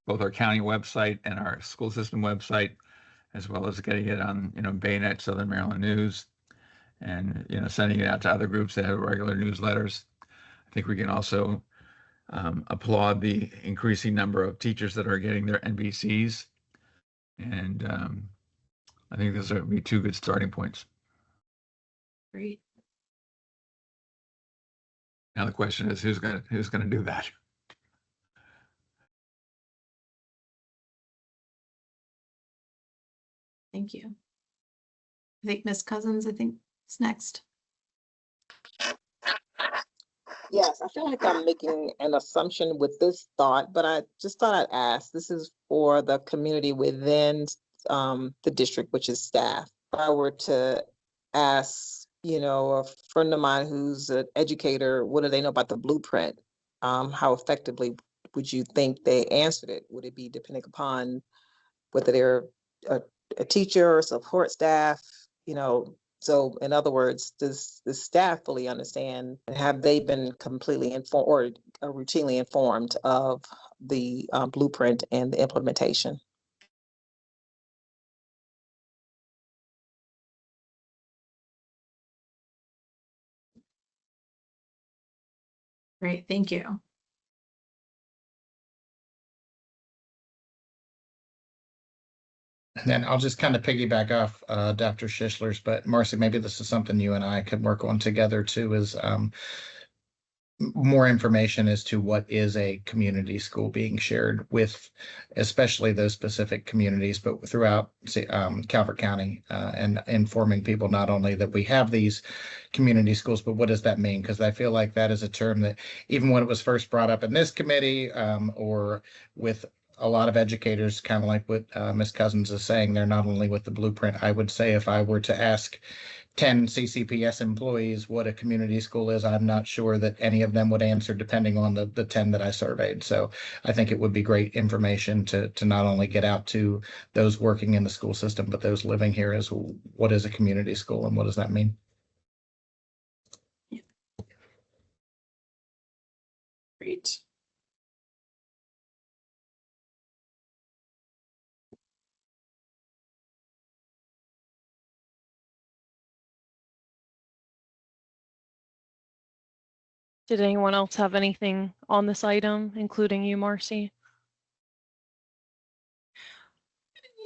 both our county website and our school system website, as well as getting it on, Bayonet, Southern Maryland News, and, sending it out to other groups that have regular newsletters. I think we can also applaud the increasing number of teachers that are getting their NBCs. And I think those would be two good starting points. Great. Now the question is, who's gonna do that? Thank you. I think Ms. Cousins, is next. Yes, I feel like I'm making an assumption with this thought, but I just thought I'd ask. This is for the community within the district, which is staff. If I were to ask, a friend of mine who's an educator, what do they know about the blueprint? How effectively would you think they answered it? Would it be depending upon whether they're a teacher or support staff, So in other words, does the staff fully understand, and have they been completely informed or routinely informed of the blueprint and the implementation? Great, thank you. And then I'll just kind of piggyback off Dr. Sischler's, but Marcy, maybe this is something you and I could work on together too, is more information as to what is a community school being shared with, especially those specific communities, but throughout Calvert County, and informing people not only that we have these community schools, but what does that mean? Because I feel like that is a term that even when it was first brought up in this committee, or with a lot of educators, kind of like what Ms. Cousins is saying, they're not only with the blueprint. I would say if I were to ask 10 CCPS employees what a community school is, I'm not sure that any of them would answer, depending on the 10 that I surveyed. So I think it would be great information to not only get out to those working in the school system, but those living here, as what is a community school and what does that mean? Great. Did anyone else have anything on this item, including you, Marcy?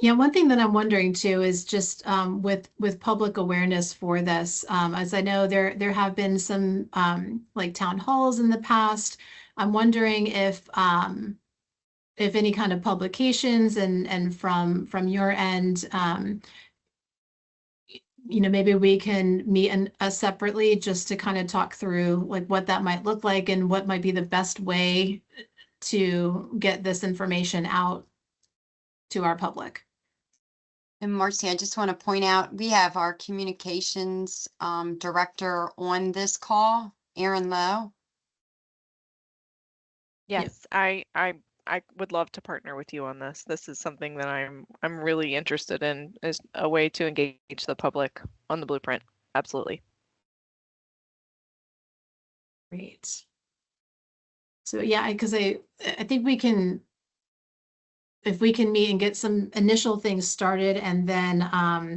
Yeah, one thing that I'm wondering too is just with public awareness for this, as I know there have been some like town halls in the past. I'm wondering if any kind of publications and from your end, maybe we can meet separately just to kind of talk through like what that might look like and what might be the best way to get this information out to our public. And Marcy, I just want to point out, we have our communications director on this call, Aaron Lowe. Yes, I would love to partner with you on this. This is something that I'm really interested in, as a way to engage the public on the blueprint. Absolutely. Great. So yeah, because I think we can, if we can meet and get some initial things started, and then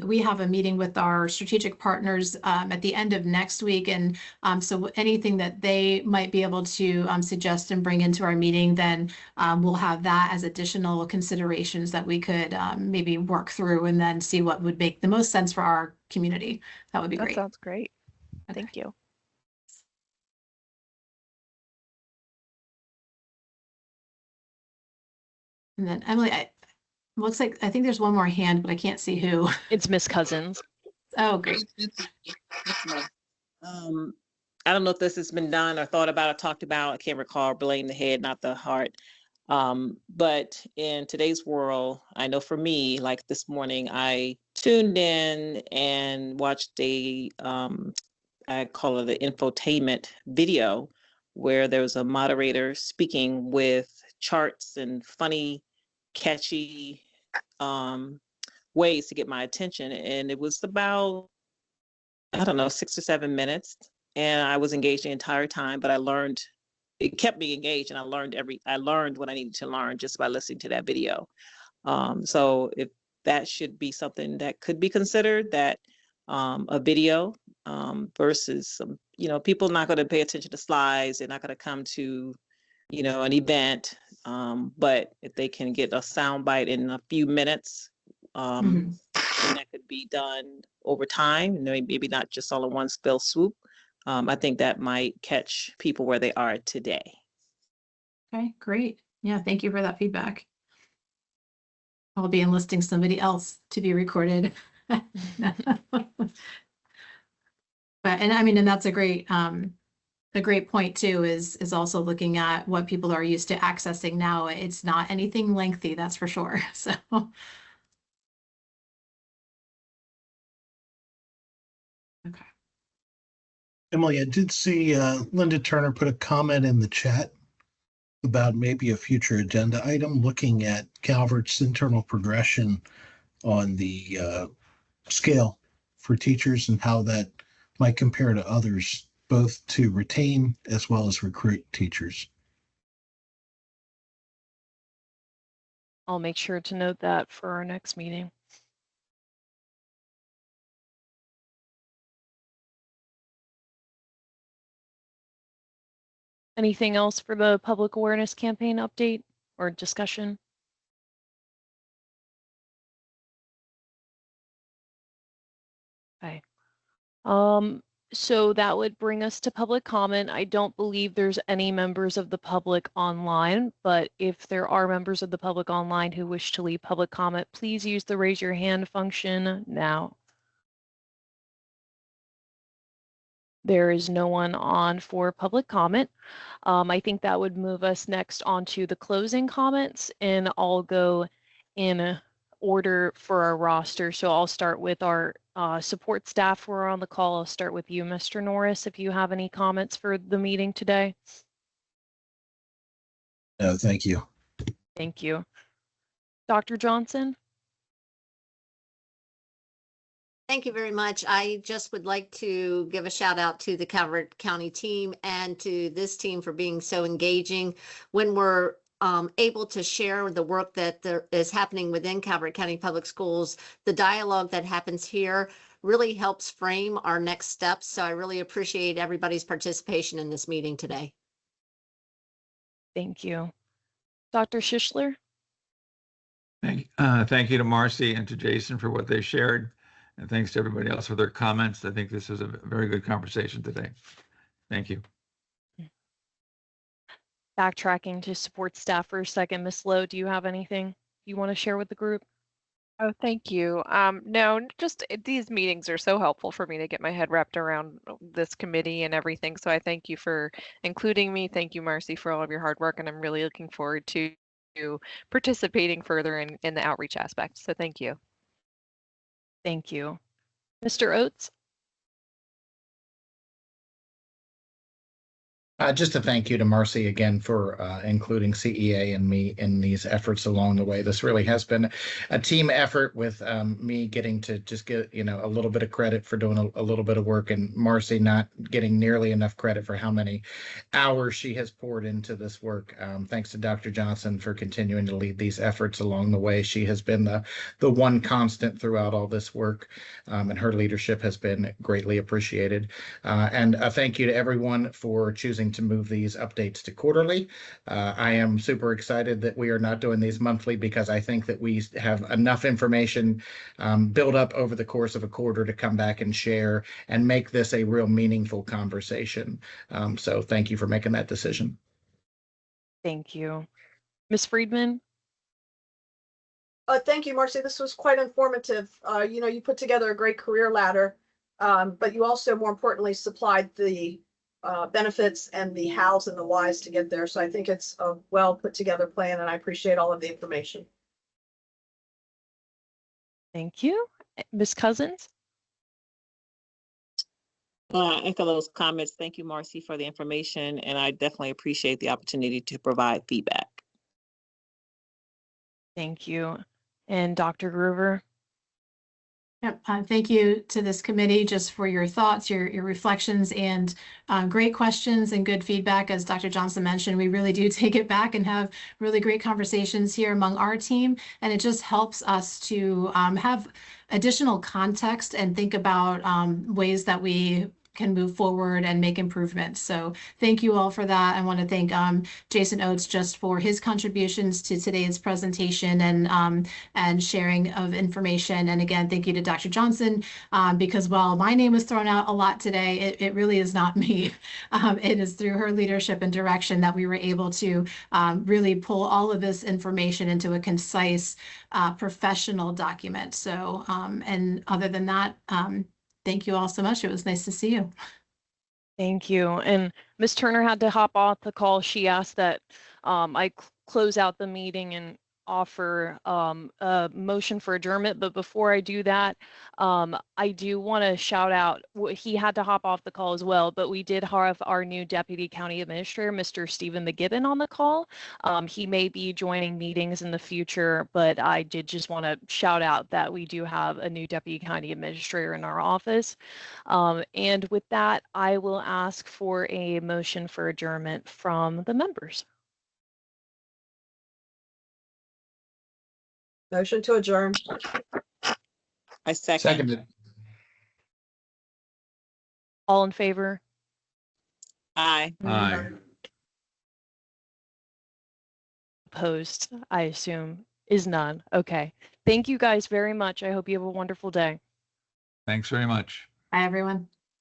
we have a meeting with our strategic partners at the end of next week. And so anything that they might be able to suggest and bring into our meeting, then we'll have that as additional considerations that we could maybe work through and then see what would make the most sense for our community. That would be That great. sounds great. Okay. Thank you. And then Emily, looks like I think there's one more hand, but I can't see who. It's Miss Cousins. Oh, great. I don't know if this has been done or thought about or talked about. I can't recall. Blame the head, not the heart. But in today's world, I know for me, like this morning, I tuned in and watched I call it an infotainment video, where there was a moderator speaking with charts and funny, catchy ways to get my attention. And it was about, I don't know, 6 or 7 minutes. And I was engaged the entire time, but it kept me engaged, and I learned what I needed to learn just by listening to that video. So if that should be something that could be considered, that a video versus some, people not going to pay attention to slides. They're not going to come to, an event. But if they can get a sound bite in a few minutes, and that could be done over time, maybe not just all in one fell swoop. I think that might catch people where they are today. Okay, great. Yeah, thank you for that feedback. I'll be enlisting somebody else to be recorded. But, and I mean, and that's a great point too, is also looking at what people are used to accessing now. It's not anything lengthy, that's for sure. So. Okay. Emily, I did see Linda Turner put a comment in the chat about maybe a future agenda item looking at Calvert's internal progression on the scale for teachers and how that might compare to others, both to retain as well as recruit teachers. I'll make sure to note that for our next meeting. Anything else for the public awareness campaign update or discussion? Okay. So that would bring us to public comment. I don't believe there's any members of the public online, but if there are members of the public online who wish to leave public comment, please use the raise your hand function now. There is no one on for public comment. I think that would move us next on to the closing comments, and I'll go in order for our roster. So I'll start with our support staff who are on the call. I'll start with you, Mr. Norris, if you have any comments for the meeting today. No, thank you. Thank you. Dr. Johnson? Thank you very much. I just would like to give a shout out to the Calvert County team and to this team for being so engaging. When we're able to share the work that there is happening within Calvert County Public Schools, the dialogue that happens here really helps frame our next steps. So I really appreciate everybody's participation in this meeting today. Thank you. Dr. Schischler? Thank you to Marcy and to Jason for what they shared. And thanks to everybody else for their comments. I think this was a very good conversation today. Thank you. Backtracking to support staff for a second, Ms. Lowe, do you have anything you want to share with the group? Oh, thank you. No, just these meetings are so helpful for me to get my head wrapped around this committee and everything. So I thank you for including me. Thank you, Marcy, for all of your hard work. And I'm really looking forward to participating further in the outreach aspect. So thank you. Thank you. Mr. Oates? Just a thank you to Marcy again for including CEA and me in these efforts along the way. This really has been a team effort with me getting to just get, a little bit of credit for doing a little bit of work, and Marcy not getting nearly enough credit for how many hours she has poured into this work. Thanks to Dr. Johnson for continuing to lead these efforts along the way. She has been the one constant throughout all this work, and her leadership has been greatly appreciated. And a thank you to everyone for choosing to move these updates to quarterly. I am super excited that we are not doing these monthly, because I think that we have enough information built up over the course of a quarter to come back and share and make this a real meaningful conversation. So thank you for making that decision. Thank you. Ms. Friedman? Thank you, Marcy. This was quite informative. You put together a great career ladder, but you also, more importantly, supplied the benefits and the hows and the whys to get there. So I think it's a well put together plan, and I appreciate all of the information. Thank you. Ms. Cousins? Echo those comments. Thank you, Marcy, for the information, and I definitely appreciate the opportunity to provide feedback. Thank you. And Dr. Groover? Yep. Thank you to this committee just for your thoughts, your reflections, and great questions and good feedback. As Dr. Johnson mentioned, we really do take it back and have really great conversations here among our team. And it just helps us to have additional context and think about ways that we can move forward and make improvements. So thank you all for that. I want to thank Jason Oates just for his contributions to today's presentation and sharing of information. And again, thank you to Dr. Johnson, because while my name was thrown out a lot today, it really is not me. It is through her leadership and direction that we were able to really pull all of this information into a concise, professional document. So, and other than that, thank you all so much. It was nice to see you. Thank you. And Ms. Turner had to hop off the call. She asked that I close out the meeting and offer a motion for adjournment. But before I do that, I do want to shout out, he had to hop off the call as well, but we did have our new Deputy County Administrator, Mr. Stephen McGibbon, on the call. He may be joining meetings in the future, but I did just want to shout out that we do have a new Deputy County Administrator in our office. And with that, I will ask for a motion for adjournment from the members. Motion to adjourn. I second. Seconded. All in favor? Aye. Aye. Opposed, I assume, is none. Okay. Thank you guys very much. I hope you have a wonderful day. Thanks very much. Bye, everyone.